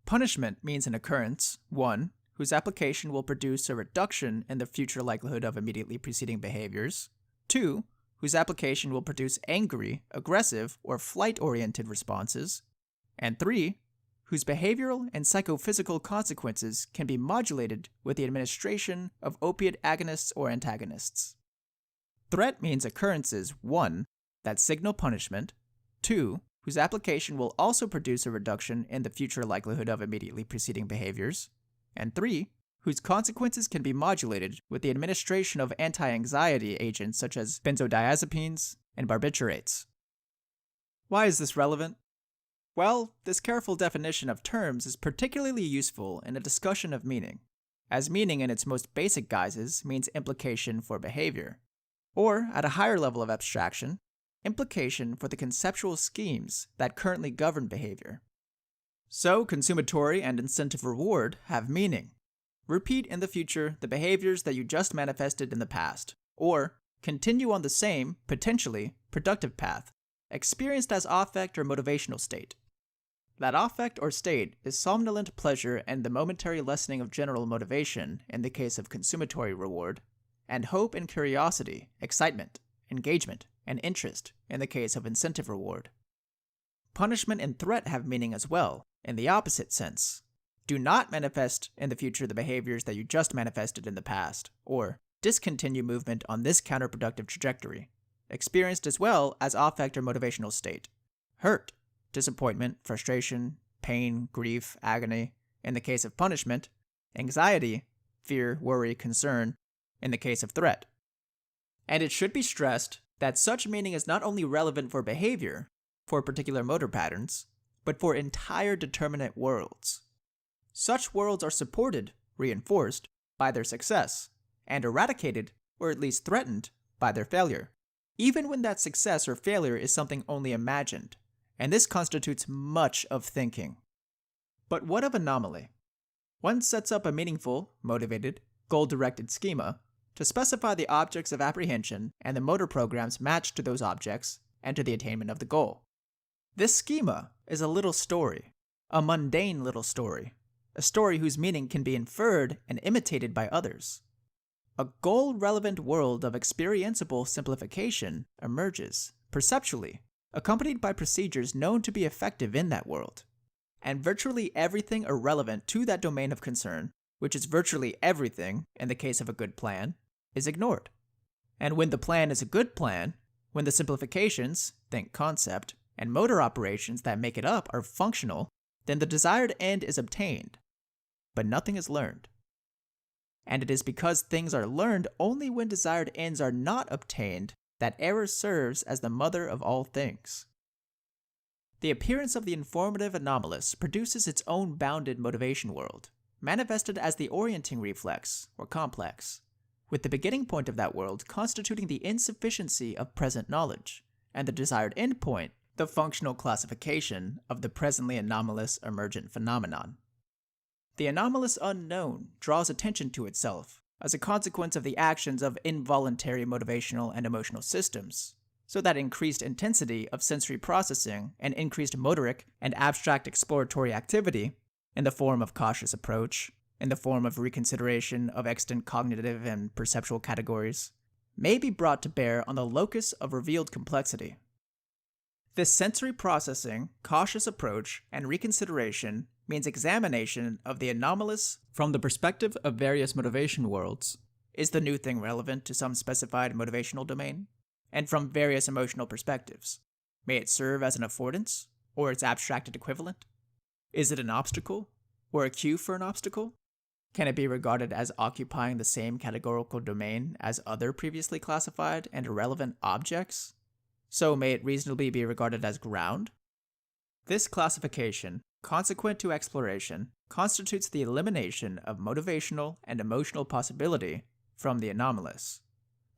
Punishment means an occurrence, 1, whose application will produce a reduction in the future likelihood of immediately preceding behaviors, 2, whose application will produce angry, aggressive, or flight-oriented responses, and 3, whose behavioral and psychophysical consequences can be modulated with the administration of opiate agonists or antagonists. Threat means occurrences, 1, that signal punishment, 2, whose application will also produce a reduction in the future likelihood of immediately preceding behaviors, and 3, whose consequences can be modulated with the administration of anti-anxiety agents such as benzodiazepines and barbiturates. Why is this relevant? Well, this careful definition of terms is particularly useful in a discussion of meaning, as meaning in its most basic guises means implication for behavior, or, at a higher level of abstraction, implication for the conceptual schemes that currently govern behavior. So, consumatory and incentive reward have meaning. Repeat in the future the behaviors that you just manifested in the past, or continue on the same, potentially, productive path, experienced as affect or motivational state. That affect or state is somnolent pleasure and the momentary lessening of general motivation in the case of consumatory reward, and hope and curiosity, excitement, engagement, and interest in the case of incentive reward. Punishment and threat have meaning as well, in the opposite sense. Do not manifest in the future the behaviors that you just manifested in the past, or discontinue movement on this counterproductive trajectory, experienced as well as affect or motivational state. Hurt, disappointment, frustration, pain, grief, agony, in the case of punishment, anxiety, fear, worry, concern, in the case of threat. And it should be stressed that such meaning is not only relevant for behavior, for particular motor patterns, but for entire determinate worlds. Such worlds are supported, reinforced, by their success, and eradicated, or at least threatened, by their failure, even when that success or failure is something only imagined, and this constitutes much of thinking. But what of anomaly? One sets up a meaningful, motivated, goal-directed schema to specify the objects of apprehension and the motor programs matched to those objects and to the attainment of the goal. This schema is a little story, a mundane little story, a story whose meaning can be inferred and imitated by others. A goal-relevant world of experienceable simplification emerges, perceptually, accompanied by procedures known to be effective in that world. and virtually everything irrelevant to that domain of concern, which is virtually everything in the case of a good plan, is ignored. And when the plan is a good plan, when the simplifications, think concept, and motor operations that make it up are functional, then the desired end is obtained, but nothing is learned. And it is because things are learned only when desired ends are not obtained that error serves as the mother of all things. The appearance of the informative anomalous produces its own bounded motivation world, manifested as the orienting reflex, or complex, with the beginning point of that world constituting the insufficiency of present knowledge, and the desired endpoint, the functional classification of the presently anomalous emergent phenomenon. The anomalous unknown draws attention to itself as a consequence of the actions of involuntary motivational and emotional systems, so that increased intensity of sensory processing and increased motoric and abstract exploratory activity, in the form of cautious approach, in the form of reconsideration of extant cognitive and perceptual categories, may be brought to bear on the locus of revealed complexity. This sensory processing, cautious approach, and reconsideration means examination of the anomalous from the perspective of various motivation worlds. Is the new thing relevant to some specified motivational domain? And from various emotional perspectives. May it serve as an affordance, or its abstracted equivalent? Is it an obstacle, or a cue for an obstacle? Can it be regarded as occupying the same categorical domain as other previously classified and irrelevant objects? So may it reasonably be regarded as ground? This classification, consequent to exploration, constitutes the elimination of motivational and emotional possibility from the anomalous,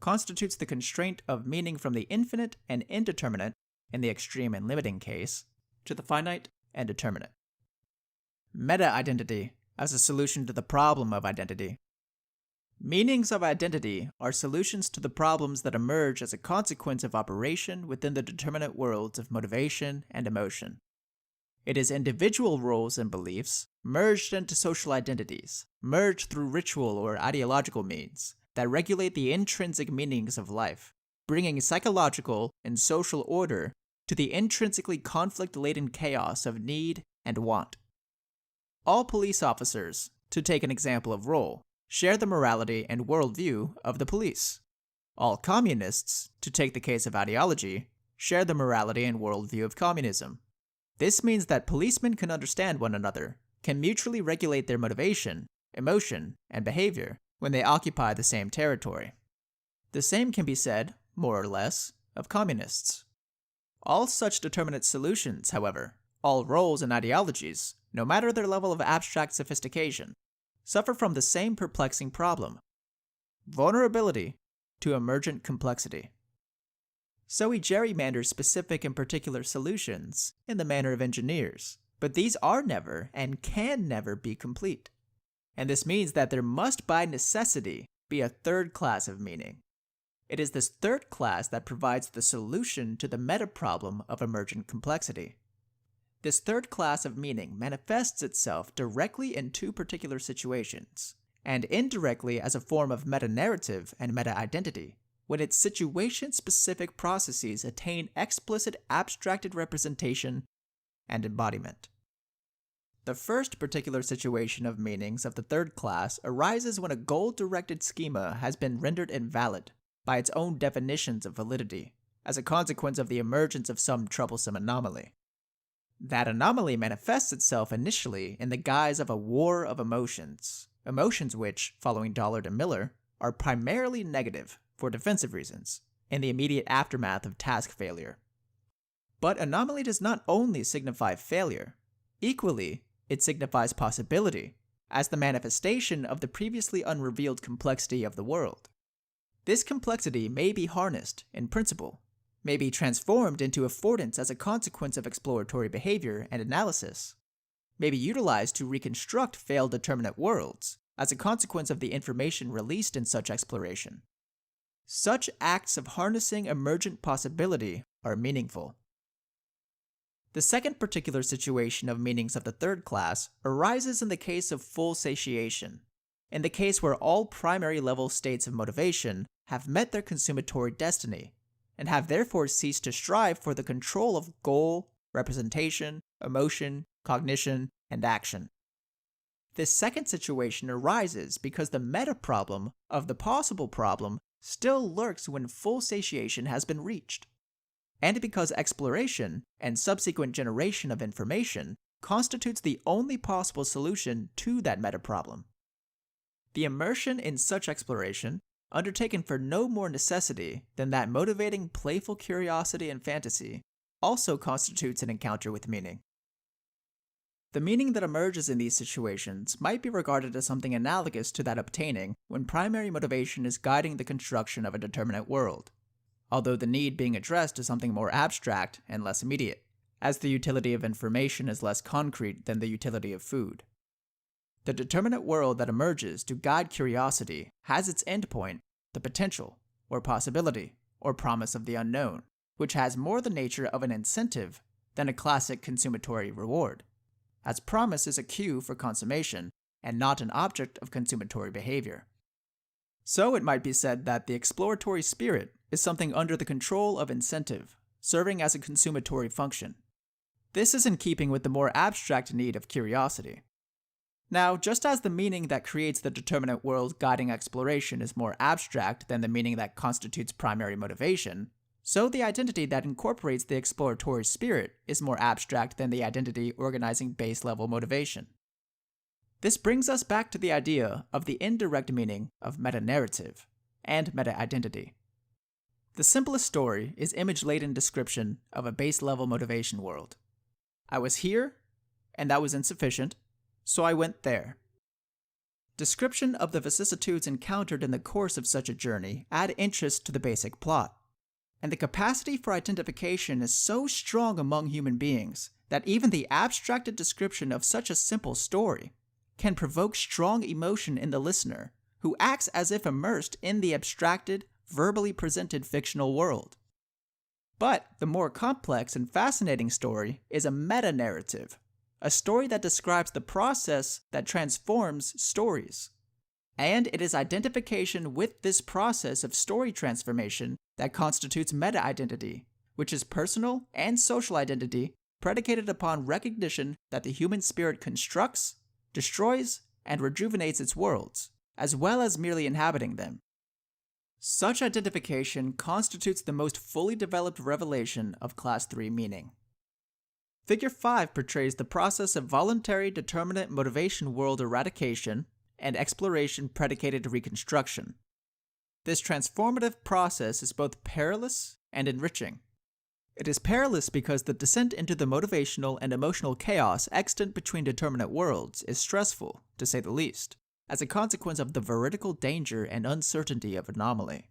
constitutes the constraint of meaning from the infinite and indeterminate, in the extreme and limiting case, to the finite and determinate. Meta-identity as a solution to the problem of identity. Meanings of identity are solutions to the problems that emerge as a consequence of operation within the determinate worlds of motivation and emotion. It is individual roles and beliefs, merged into social identities, merged through ritual or ideological means, that regulate the intrinsic meanings of life, bringing psychological and social order to the intrinsically conflict-laden chaos of need and want. All police officers, to take an example of role, share the morality and worldview of the police. All communists, to take the case of ideology, share the morality and worldview of communism. This means that policemen can understand one another, can mutually regulate their motivation, emotion, and behavior when they occupy the same territory. The same can be said, more or less, of communists. All such determinate solutions, however, all roles and ideologies, no matter their level of abstract sophistication, suffer from the same perplexing problem: vulnerability to emergent complexity. So we gerrymander specific and particular solutions in the manner of engineers, but these are never and can never be complete. And this means that there must by necessity be a third class of meaning. It is this third class that provides the solution to the meta-problem of emergent complexity. This third class of meaning manifests itself directly in two particular situations, and indirectly as a form of meta-narrative and meta-identity, when its situation-specific processes attain explicit abstracted representation and embodiment. The first particular situation of meanings of the third class arises when a goal-directed schema has been rendered invalid by its own definitions of validity, as a consequence of the emergence of some troublesome anomaly. That anomaly manifests itself initially in the guise of a war of emotions, emotions which, following Dollard and Miller, are primarily negative for defensive reasons, in the immediate aftermath of task failure. But anomaly does not only signify failure. Equally, it signifies possibility, as the manifestation of the previously unrevealed complexity of the world. This complexity may be harnessed, in principle, may be transformed into affordance as a consequence of exploratory behavior and analysis, may be utilized to reconstruct failed determinate worlds as a consequence of the information released in such exploration. Such acts of harnessing emergent possibility are meaningful. The second particular situation of meanings of the third class arises in the case of full satiation, in the case where all primary level states of motivation have met their consummatory destiny, and have therefore ceased to strive for the control of goal, representation, emotion, cognition, and action. This second situation arises because the meta-problem of the possible problem still lurks when full satiation has been reached, and because exploration and subsequent generation of information constitutes the only possible solution to that meta-problem. The immersion in such exploration, undertaken for no more necessity than that motivating playful curiosity and fantasy, also constitutes an encounter with meaning. The meaning that emerges in these situations might be regarded as something analogous to that obtaining when primary motivation is guiding the construction of a determinate world, although the need being addressed is something more abstract and less immediate, as the utility of information is less concrete than the utility of food. The determinate world that emerges to guide curiosity has its endpoint, the potential, or possibility, or promise of the unknown, which has more the nature of an incentive than a classic consummatory reward, as promise is a cue for consummation and not an object of consummatory behavior. So it might be said that the exploratory spirit is something under the control of incentive, serving as a consummatory function. This is in keeping with the more abstract need of curiosity. Now, just as the meaning that creates the determinate world guiding exploration is more abstract than the meaning that constitutes primary motivation, so the identity that incorporates the exploratory spirit is more abstract than the identity organizing base-level motivation. This brings us back to the idea of the indirect meaning of meta-narrative and meta-identity. The simplest story is image-laden description of a base-level motivation world. I was here, and that was insufficient, so I went there. Description of the vicissitudes encountered in the course of such a journey add interest to the basic plot, and the capacity for identification is so strong among human beings that even the abstracted description of such a simple story can provoke strong emotion in the listener, who acts as if immersed in the abstracted, verbally presented fictional world. But the more complex and fascinating story is a meta-narrative, a story that describes the process that transforms stories. And it is identification with this process of story transformation that constitutes meta-identity, which is personal and social identity predicated upon recognition that the human spirit constructs, destroys, and rejuvenates its worlds, as well as merely inhabiting them. Such identification constitutes the most fully developed revelation of Class 3 meaning. Figure 5 portrays the process of voluntary determinate motivation world eradication and exploration predicated reconstruction. This transformative process is both perilous and enriching. It is perilous because the descent into the motivational and emotional chaos extant between determinate worlds is stressful, to say the least, as a consequence of the veridical danger and uncertainty of Anomaly.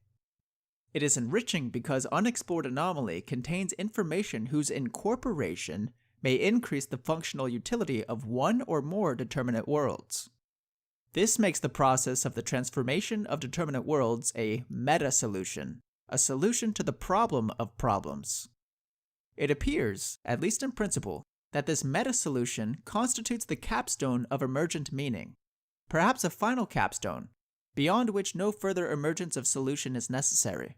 It is enriching because unexplored Anomaly contains information whose incorporation may increase the functional utility of one or more determinate worlds. This makes the process of the transformation of determinate worlds a meta-solution, a solution to the problem of problems. It appears, at least in principle, that this meta-solution constitutes the capstone of emergent meaning, perhaps a final capstone, beyond which no further emergence of solution is necessary.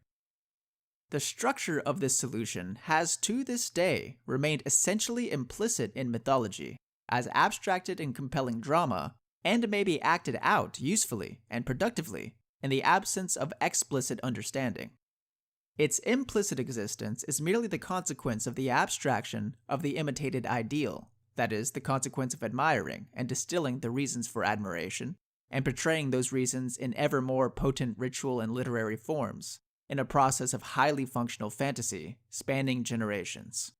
The structure of this solution has to this day remained essentially implicit in mythology, as abstracted in compelling drama, and may be acted out usefully and productively in the absence of explicit understanding. Its implicit existence is merely the consequence of the abstraction of the imitated ideal, that is, the consequence of admiring and distilling the reasons for admiration, and portraying those reasons in ever more potent ritual and literary forms, in a process of highly functional fantasy spanning generations.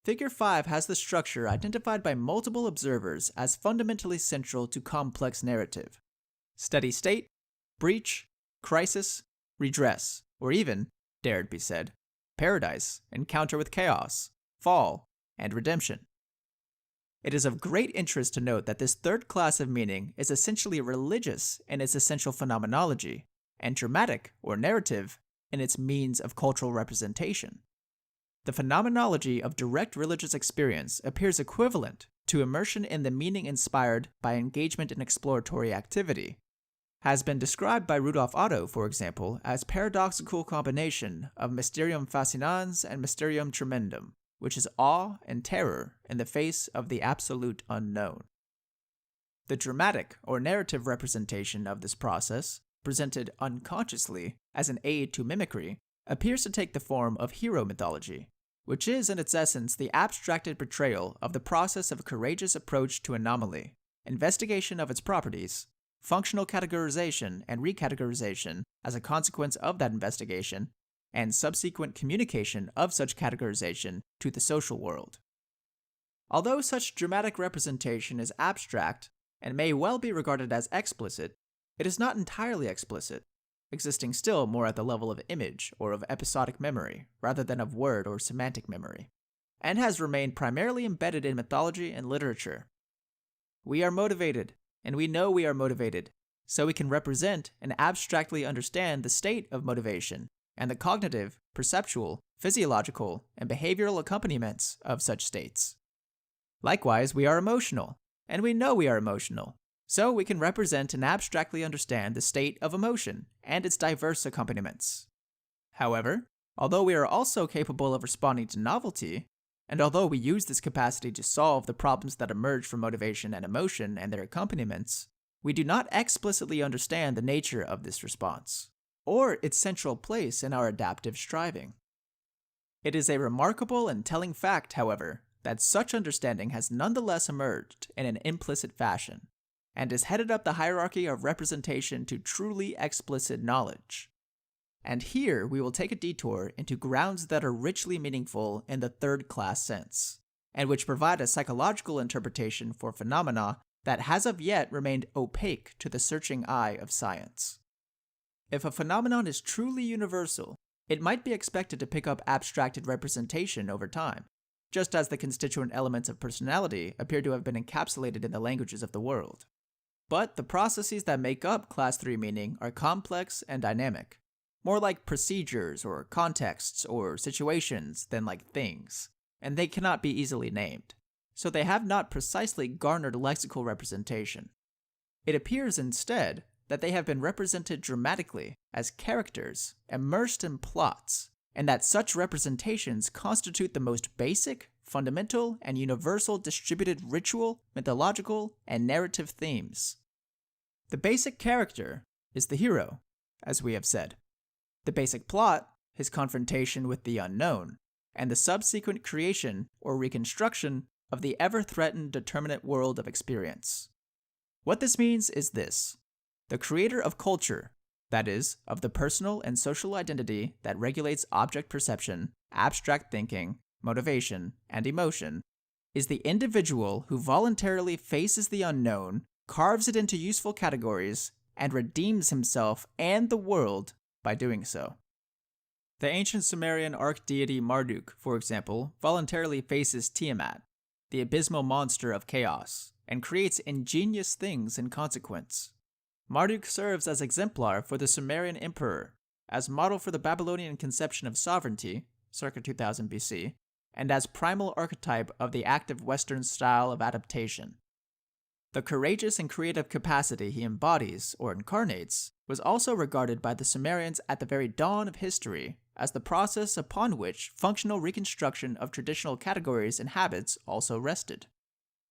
Figure 5 has the structure identified by multiple observers as fundamentally central to complex narrative: steady state, breach, crisis, redress, or even, dare it be said, paradise, encounter with chaos, fall, and redemption. It is of great interest to note that this third class of meaning is essentially religious in its essential phenomenology, and dramatic, or narrative, in its means of cultural representation. The phenomenology of direct religious experience appears equivalent to immersion in the meaning inspired by engagement in exploratory activity, has been described by Rudolf Otto, for example, as paradoxical combination of mysterium fascinans and mysterium tremendum, which is awe and terror in the face of the absolute unknown. The dramatic or narrative representation of this process, presented unconsciously as an aid to mimicry, appears to take the form of hero mythology, which is in its essence the abstracted portrayal of the process of a courageous approach to anomaly, investigation of its properties, functional categorization and recategorization as a consequence of that investigation, and subsequent communication of such categorization to the social world. Although such dramatic representation is abstract and may well be regarded as explicit, it is not entirely explicit, existing still more at the level of image or of episodic memory rather than of word or semantic memory, and has remained primarily embedded in mythology and literature. We are motivated, and we know we are motivated, so we can represent and abstractly understand the state of motivation and the cognitive, perceptual, physiological, and behavioral accompaniments of such states. Likewise, we are emotional, and we know we are emotional, so we can represent and abstractly understand the state of emotion and its diverse accompaniments. However, although we are also capable of responding to novelty, and although we use this capacity to solve the problems that emerge from motivation and emotion and their accompaniments, we do not explicitly understand the nature of this response, or its central place in our adaptive striving. It is a remarkable and telling fact, however, that such understanding has nonetheless emerged in an implicit fashion, and has headed up the hierarchy of representation to truly explicit knowledge. And here we will take a detour into grounds that are richly meaningful in the third-class sense, and which provide a psychological interpretation for phenomena that has of yet remained opaque to the searching eye of science. If a phenomenon is truly universal, it might be expected to pick up abstracted representation over time, just as the constituent elements of personality appear to have been encapsulated in the languages of the world. But the processes that make up Class 3 meaning are complex and dynamic, more like procedures or contexts or situations than like things, and they cannot be easily named, so they have not precisely garnered lexical representation. It appears instead that they have been represented dramatically as characters immersed in plots, and that such representations constitute the most basic, fundamental, and universal distributed ritual, mythological, and narrative themes. The basic character is the hero, as we have said. The basic plot, his confrontation with the unknown, and the subsequent creation or reconstruction of the ever-threatened determinate world of experience. What this means is this: the creator of culture, that is, of the personal and social identity that regulates object perception, abstract thinking, motivation, and emotion, is the individual who voluntarily faces the unknown, carves it into useful categories, and redeems himself and the world by doing so. The ancient Sumerian arch-deity Marduk, for example, voluntarily faces Tiamat, the abysmal monster of chaos, and creates ingenious things in consequence. Marduk serves as exemplar for the Sumerian emperor, as model for the Babylonian conception of sovereignty, circa 2000 BC, and as primal archetype of the active Western style of adaptation. The courageous and creative capacity he embodies, or incarnates, was also regarded by the Sumerians at the very dawn of history as the process upon which functional reconstruction of traditional categories and habits also rested.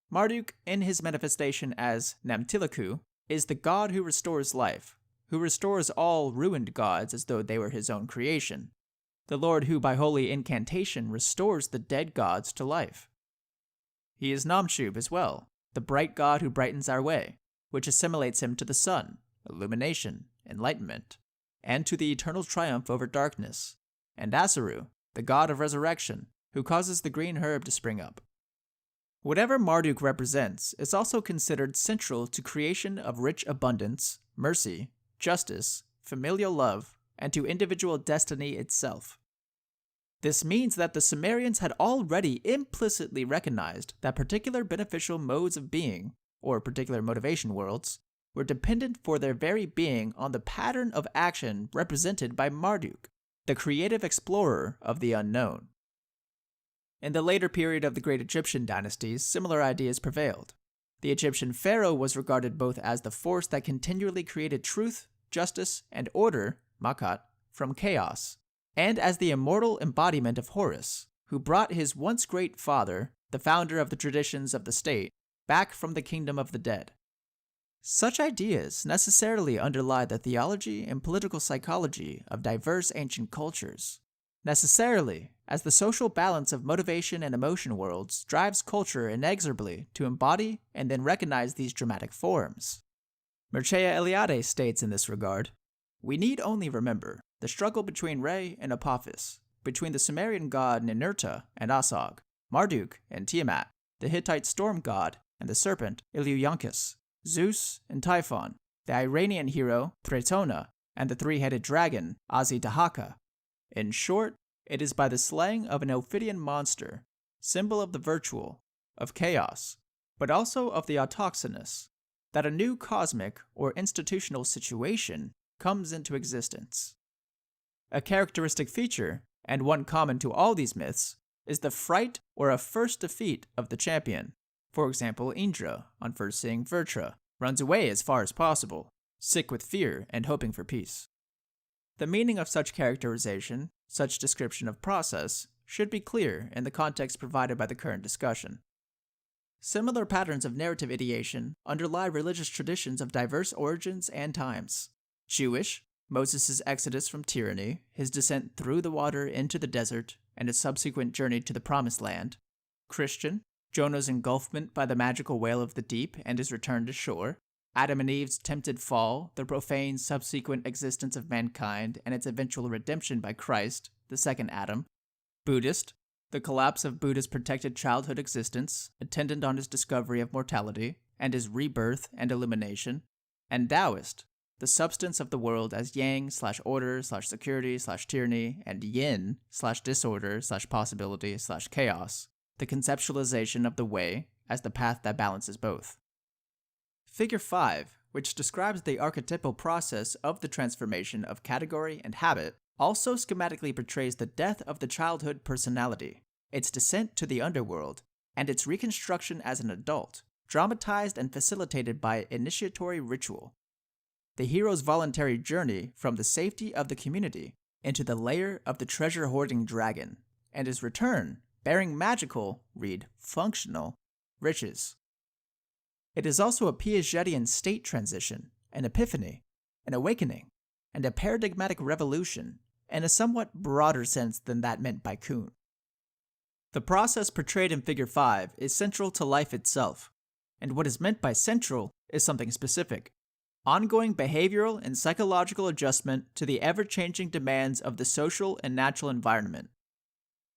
Marduk, in his manifestation as Namtiliku, is the god who restores life, who restores all ruined gods as though they were his own creation, the lord who by holy incantation restores the dead gods to life. He is Namshub as well, the bright god who brightens our way, which assimilates him to the sun, illumination, enlightenment, and to the eternal triumph over darkness, and Asaru, the god of resurrection, who causes the green herb to spring up. Whatever Marduk represents is also considered central to creation of rich abundance, mercy, justice, familial love, and to individual destiny itself. This means that the Sumerians had already implicitly recognized that particular beneficial modes of being, or particular motivation worlds, were dependent for their very being on the pattern of action represented by Marduk, the creative explorer of the unknown. In the later period of the great Egyptian dynasties, similar ideas prevailed. The Egyptian pharaoh was regarded both as the force that continually created truth, justice, and order, Makat, from chaos, and as the immortal embodiment of Horus, who brought his once great father, the founder of the traditions of the state, back from the kingdom of the dead. Such ideas necessarily underlie the theology and political psychology of diverse ancient cultures. Necessarily, as the social balance of motivation and emotion worlds drives culture inexorably to embody and then recognize these dramatic forms. Mircea Eliade states in this regard, "We need only remember the struggle between Re and Apophis, between the Sumerian god Ninurta and Asog, Marduk and Tiamat, the Hittite storm god and the serpent Illuyankus, Zeus and Typhon, the Iranian hero Tritona, and the three-headed dragon Azitahaka. In short, it is by the slaying of an Ophidian monster, symbol of the virtual, of chaos, but also of the autochthonous, that a new cosmic or institutional situation comes into existence. A characteristic feature, and one common to all these myths, is the fright or a first defeat of the champion. For example, Indra, on first seeing Vrtra, runs away as far as possible, sick with fear and hoping for peace. The meaning of such characterization, such description of process, should be clear in the context provided by the current discussion. Similar patterns of narrative ideation underlie religious traditions of diverse origins and times. Jewish, Moses' exodus from tyranny, his descent through the water into the desert, and his subsequent journey to the Promised Land. Christian, Jonah's engulfment by the magical whale of the deep and his return to shore. Adam and Eve's tempted fall, the profane subsequent existence of mankind, and its eventual redemption by Christ, the second Adam. Buddhist, the collapse of Buddha's protected childhood existence, attendant on his discovery of mortality, and his rebirth and illumination. And Taoist, the substance of the world as yang/order/security/tyranny, and yin/disorder/possibility/chaos, the conceptualization of the way as the path that balances both. Figure 5, which describes the archetypal process of the transformation of category and habit, also schematically portrays the death of the childhood personality, its descent to the underworld, and its reconstruction as an adult, dramatized and facilitated by initiatory ritual. The hero's voluntary journey from the safety of the community into the lair of the treasure-hoarding dragon, and his return bearing magical, read functional, riches. It is also a Piagetian state transition, an epiphany, an awakening, and a paradigmatic revolution, in a somewhat broader sense than that meant by Kuhn. The process portrayed in Figure 5 is central to life itself, and what is meant by central is something specific. Ongoing behavioral and psychological adjustment to the ever-changing demands of the social and natural environment.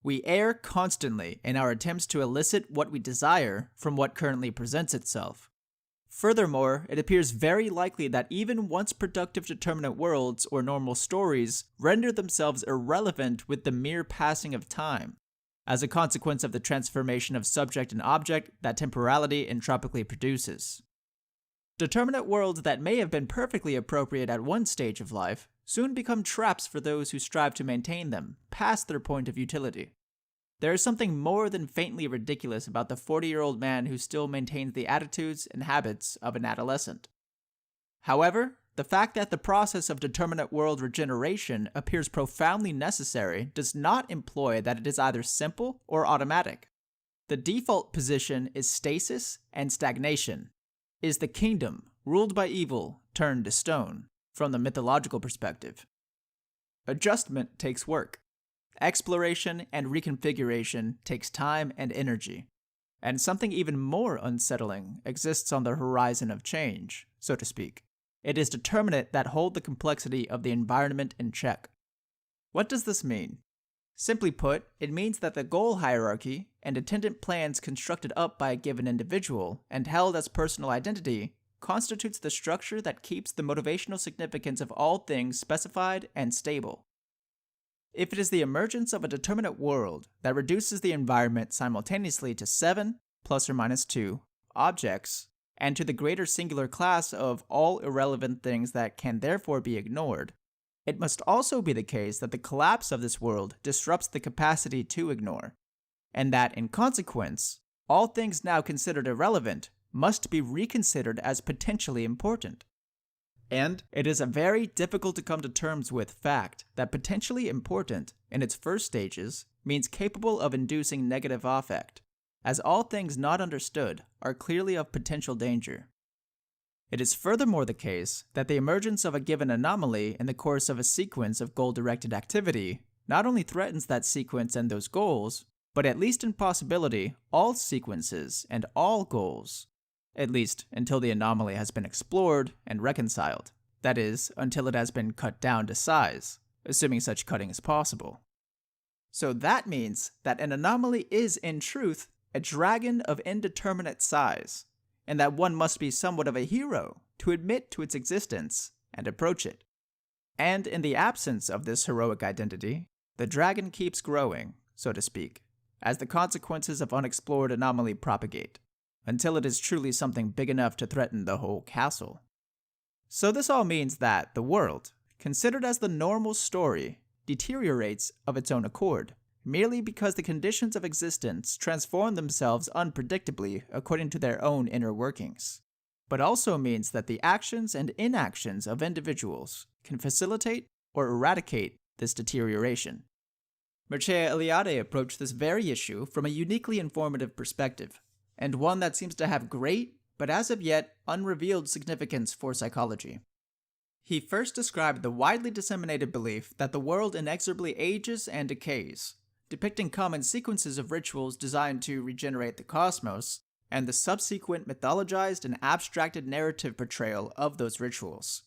We err constantly in our attempts to elicit what we desire from what currently presents itself. Furthermore, it appears very likely that even once productive determinate worlds or normal stories render themselves irrelevant with the mere passing of time, as a consequence of the transformation of subject and object that temporality entropically produces. Determinate worlds that may have been perfectly appropriate at one stage of life soon become traps for those who strive to maintain them past their point of utility. There is something more than faintly ridiculous about the 40-year-old man who still maintains the attitudes and habits of an adolescent. However, the fact that the process of determinate world regeneration appears profoundly necessary does not imply that it is either simple or automatic. The default position is stasis and stagnation, is the kingdom ruled by evil turned to stone, from the mythological perspective. Adjustment takes work. Exploration and reconfiguration takes time and energy. And something even more unsettling exists on the horizon of change, so to speak. It is determinate that hold the complexity of the environment in check. What does this mean? Simply put, it means that the goal hierarchy and attendant plans constructed up by a given individual and held as personal identity constitutes the structure that keeps the motivational significance of all things specified and stable. If it is the emergence of a determinate world that reduces the environment simultaneously to 7, plus or minus 2, objects, and to the greater singular class of all irrelevant things that can therefore be ignored, it must also be the case that the collapse of this world disrupts the capacity to ignore, and that, in consequence, all things now considered irrelevant must be reconsidered as potentially important. And it is a very difficult to come to terms with fact that potentially important in its first stages means capable of inducing negative affect, as all things not understood are clearly of potential danger. It is furthermore the case that the emergence of a given anomaly in the course of a sequence of goal-directed activity not only threatens that sequence and those goals, but at least in possibility, all sequences and all goals, at least until the anomaly has been explored and reconciled, that is, until it has been cut down to size, assuming such cutting is possible. So that means that an anomaly is, in truth, a dragon of indeterminate size, and that one must be somewhat of a hero to admit to its existence and approach it. And in the absence of this heroic identity, the dragon keeps growing, so to speak, as the consequences of unexplored anomaly propagate, until it is truly something big enough to threaten the whole castle. So this all means that the world, considered as the normal story, deteriorates of its own accord, merely because the conditions of existence transform themselves unpredictably according to their own inner workings, but also means that the actions and inactions of individuals can facilitate or eradicate this deterioration. Mircea Eliade approached this very issue from a uniquely informative perspective, and one that seems to have great, but as of yet unrevealed significance for psychology. He first described the widely disseminated belief that the world inexorably ages and decays, depicting common sequences of rituals designed to regenerate the cosmos, and the subsequent mythologized and abstracted narrative portrayal of those rituals.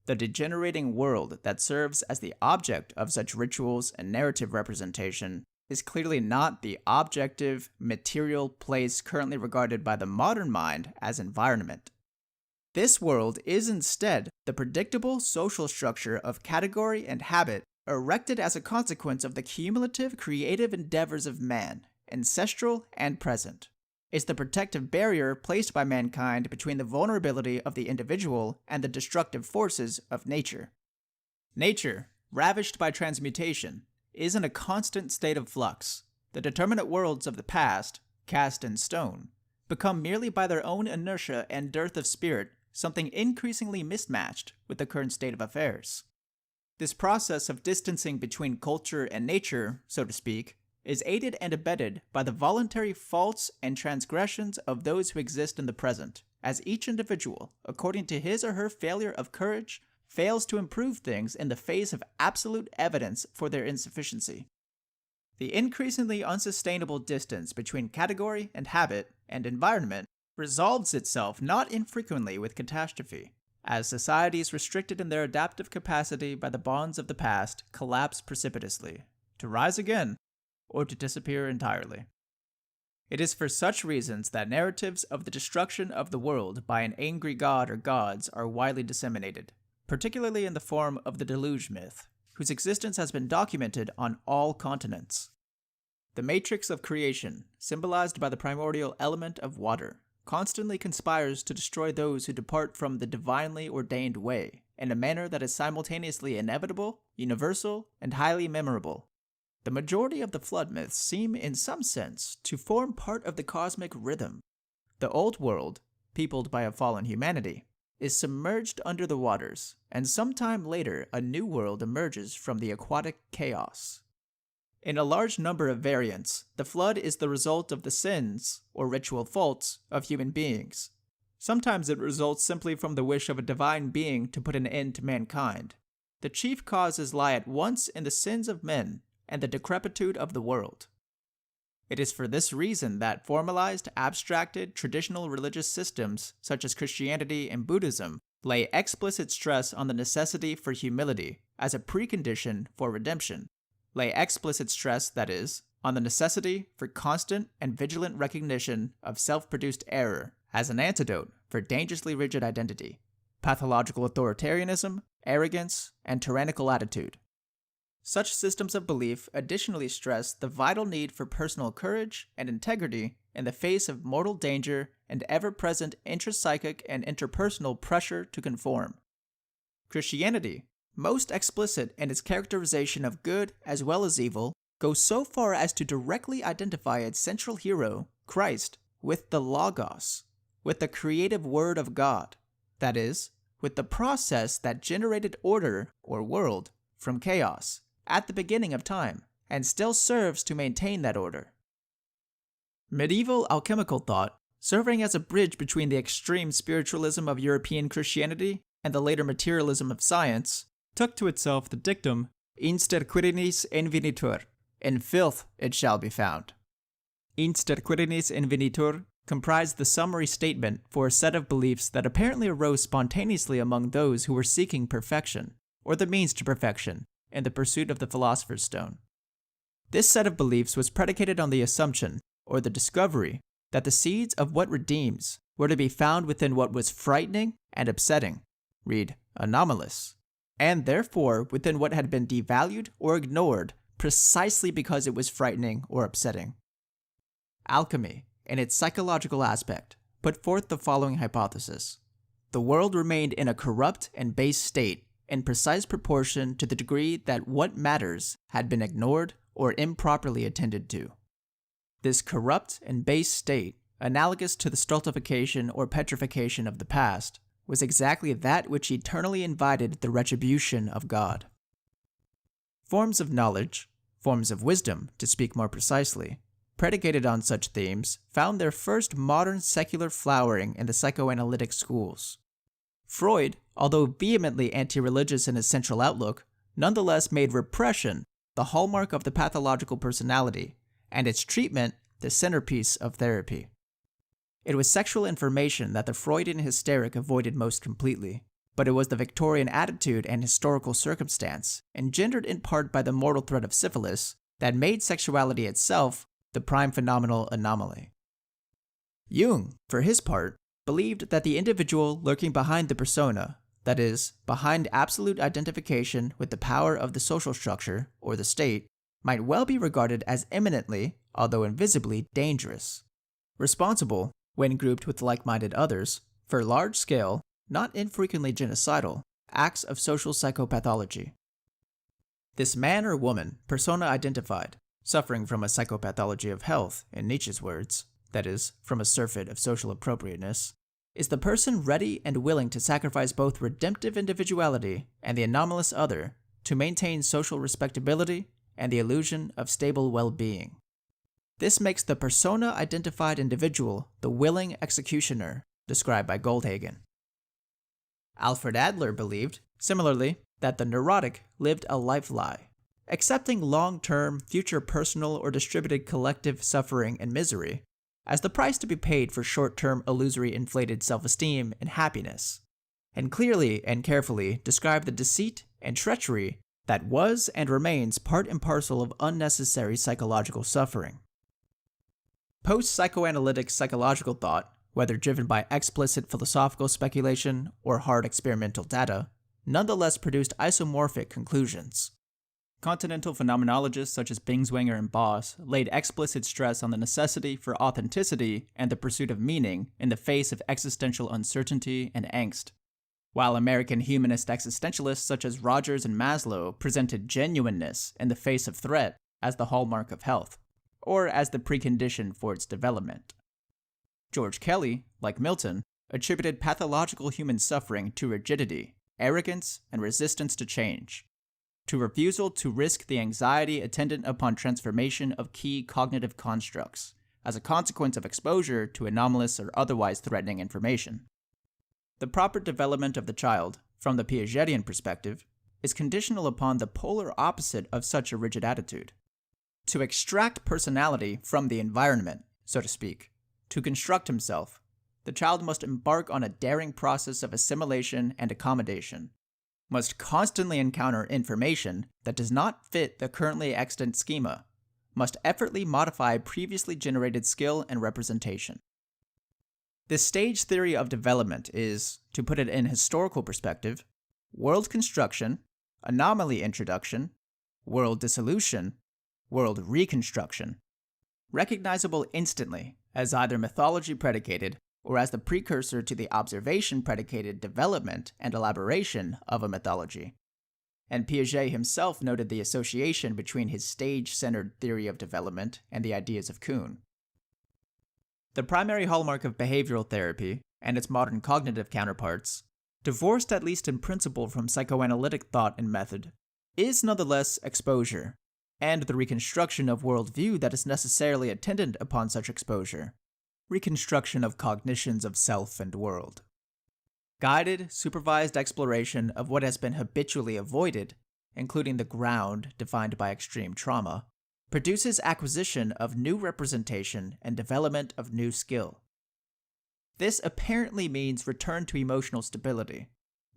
The degenerating world that serves as the object of such rituals and narrative representation is clearly not the objective, material place currently regarded by the modern mind as environment. This world is instead the predictable social structure of category and habit erected as a consequence of the cumulative creative endeavors of man, ancestral and present. Is the protective barrier placed by mankind between the vulnerability of the individual and the destructive forces of nature. Nature, ravished by transmutation, is in a constant state of flux. The determinate worlds of the past, cast in stone, become merely by their own inertia and dearth of spirit something increasingly mismatched with the current state of affairs. This process of distancing between culture and nature, so to speak, is aided and abetted by the voluntary faults and transgressions of those who exist in the present, as each individual, according to his or her failure of courage, fails to improve things in the face of absolute evidence for their insufficiency. The increasingly unsustainable distance between category and habit and environment resolves itself not infrequently with catastrophe, as societies restricted in their adaptive capacity by the bonds of the past collapse precipitously, to rise again, or to disappear entirely. It is for such reasons that narratives of the destruction of the world by an angry god or gods are widely disseminated, particularly in the form of the deluge myth, whose existence has been documented on all continents. The matrix of creation, symbolized by the primordial element of water, constantly conspires to destroy those who depart from the divinely ordained way in a manner that is simultaneously inevitable, universal, and highly memorable. The majority of the flood myths seem, in some sense, to form part of the cosmic rhythm. The old world, peopled by a fallen humanity, is submerged under the waters, and sometime later a new world emerges from the aquatic chaos. In a large number of variants, the flood is the result of the sins, or ritual faults, of human beings. Sometimes it results simply from the wish of a divine being to put an end to mankind. The chief causes lie at once in the sins of men and the decrepitude of the world. It is for this reason that formalized, abstracted, traditional religious systems, such as Christianity and Buddhism, lay explicit stress on the necessity for humility as a precondition for redemption. Lay explicit stress, that is, on the necessity for constant and vigilant recognition of self-produced error as an antidote for dangerously rigid identity, pathological authoritarianism, arrogance, and tyrannical attitude. Such systems of belief additionally stress the vital need for personal courage and integrity in the face of mortal danger and ever-present intrapsychic and interpersonal pressure to conform. Christianity, most explicit in its characterization of good as well as evil, goes so far as to directly identify its central hero, Christ, with the Logos, with the creative Word of God, that is, with the process that generated order, or world, from chaos at the beginning of time, and still serves to maintain that order. Medieval alchemical thought, serving as a bridge between the extreme spiritualism of European Christianity and the later materialism of science, took to itself the dictum, Insterquirinis invenitur, in filth it shall be found. Insterquirinis invenitur comprised the summary statement for a set of beliefs that apparently arose spontaneously among those who were seeking perfection, or the means to perfection, in the pursuit of the philosopher's stone. This set of beliefs was predicated on the assumption, or the discovery, that the seeds of what redeems were to be found within what was frightening and upsetting, read anomalous, and therefore within what had been devalued or ignored precisely because it was frightening or upsetting. Alchemy, in its psychological aspect, put forth the following hypothesis. The world remained in a corrupt and base state in precise proportion to the degree that what matters had been ignored or improperly attended to. This corrupt and base state, analogous to the stultification or petrification of the past, was exactly that which eternally invited the retribution of God. Forms of knowledge, forms of wisdom, to speak more precisely, predicated on such themes, found their first modern secular flowering in the psychoanalytic schools. Freud, although vehemently anti-religious in his central outlook, nonetheless made repression the hallmark of the pathological personality, and its treatment the centerpiece of therapy. It was sexual information that the Freudian hysteric avoided most completely, but it was the Victorian attitude and historical circumstance, engendered in part by the mortal threat of syphilis, that made sexuality itself the prime phenomenal anomaly. Jung, for his part, believed that the individual lurking behind the persona, that is, behind absolute identification with the power of the social structure, or the state, might well be regarded as eminently, although invisibly, dangerous, responsible, when grouped with like-minded others, for large-scale, not infrequently genocidal, acts of social psychopathology. This man or woman, persona identified, suffering from a psychopathology of health, in Nietzsche's words, that is, from a surfeit of social appropriateness, is the person ready and willing to sacrifice both redemptive individuality and the anomalous other to maintain social respectability and the illusion of stable well-being. This makes the persona-identified individual the willing executioner, described by Goldhagen. Alfred Adler believed, similarly, that the neurotic lived a life lie, accepting long-term, future personal or distributed collective suffering and misery as the price to be paid for short-term illusory inflated self-esteem and happiness, and clearly and carefully described the deceit and treachery that was and remains part and parcel of unnecessary psychological suffering. Post-psychoanalytic psychological thought, whether driven by explicit philosophical speculation or hard experimental data, nonetheless produced isomorphic conclusions. Continental phenomenologists such as Bingswanger and Boss laid explicit stress on the necessity for authenticity and the pursuit of meaning in the face of existential uncertainty and angst, while American humanist existentialists such as Rogers and Maslow presented genuineness in the face of threat as the hallmark of health, or as the precondition for its development. George Kelly, like Milton, attributed pathological human suffering to rigidity, arrogance, and resistance to change, to refusal to risk the anxiety attendant upon transformation of key cognitive constructs, as a consequence of exposure to anomalous or otherwise threatening information. The proper development of the child, from the Piagetian perspective, is conditional upon the polar opposite of such a rigid attitude. To extract personality from the environment, so to speak, to construct himself, the child must embark on a daring process of assimilation and accommodation, must constantly encounter information that does not fit the currently extant schema, must effortlessly modify previously generated skill and representation. This stage theory of development is, to put it in historical perspective, world construction, anomaly introduction, world dissolution, world reconstruction, recognizable instantly as either mythology predicated or as the precursor to the observation-predicated development and elaboration of a mythology. And Piaget himself noted the association between his stage-centered theory of development and the ideas of Kuhn. The primary hallmark of behavioral therapy, and its modern cognitive counterparts, divorced at least in principle from psychoanalytic thought and method, is nonetheless exposure, and the reconstruction of worldview that is necessarily attendant upon such exposure, reconstruction of cognitions of self and world. Guided, supervised exploration of what has been habitually avoided, including the ground defined by extreme trauma, produces acquisition of new representation and development of new skill. This apparently means return to emotional stability,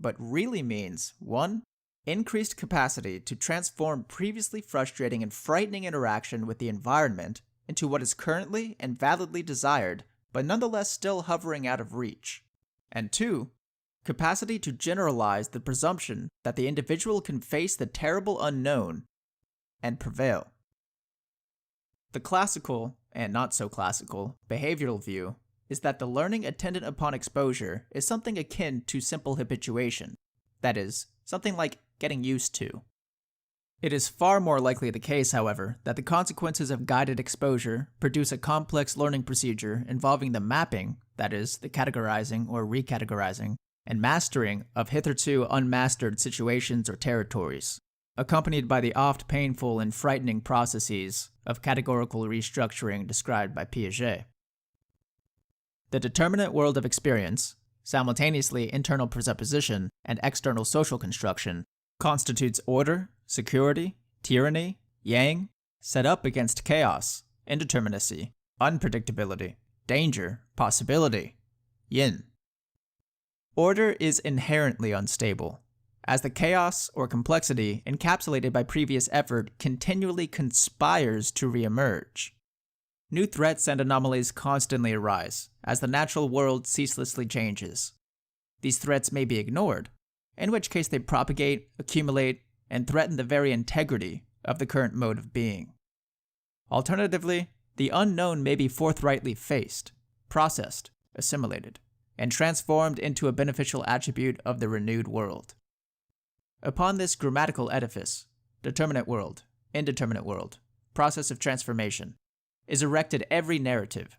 but really means 1. Increased capacity to transform previously frustrating and frightening interaction with the environment into what is currently and validly desired, but nonetheless still hovering out of reach. And 2. Capacity to generalize the presumption that the individual can face the terrible unknown and prevail. The classical, and not so classical, behavioral view is that the learning attendant upon exposure is something akin to simple habituation, that is, something like getting used to. It is far more likely the case, however, that the consequences of guided exposure produce a complex learning procedure involving the mapping, that is, the categorizing or recategorizing, and mastering of hitherto unmastered situations or territories, accompanied by the oft painful and frightening processes of categorical restructuring described by Piaget. The determinate world of experience, simultaneously internal presupposition and external social construction, constitutes order, security, tyranny, yang, set up against chaos, indeterminacy, unpredictability, danger, possibility, yin. Order is inherently unstable, as the chaos or complexity encapsulated by previous effort continually conspires to reemerge. New threats and anomalies constantly arise, as the natural world ceaselessly changes. These threats may be ignored, in which case they propagate, accumulate, and threaten the very integrity of the current mode of being. Alternatively, the unknown may be forthrightly faced, processed, assimilated, and transformed into a beneficial attribute of the renewed world. Upon this grammatical edifice, determinate world, indeterminate world, process of transformation, is erected every narrative,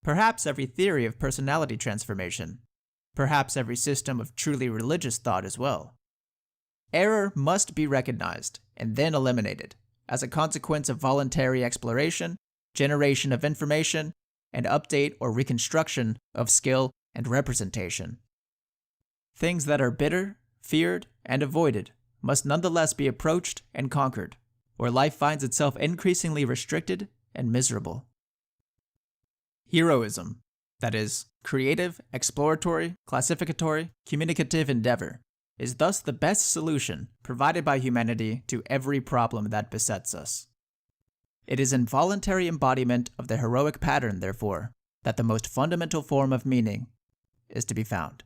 perhaps every theory of personality transformation, perhaps every system of truly religious thought as well. Error must be recognized and then eliminated as a consequence of voluntary exploration, generation of information, and update or reconstruction of skill and representation. Things that are bitter, feared, and avoided must nonetheless be approached and conquered, or life finds itself increasingly restricted and miserable. Heroism, that is, creative, exploratory, classificatory, communicative endeavor, is thus the best solution provided by humanity to every problem that besets us. It is in voluntary embodiment of the heroic pattern, therefore, that the most fundamental form of meaning is to be found.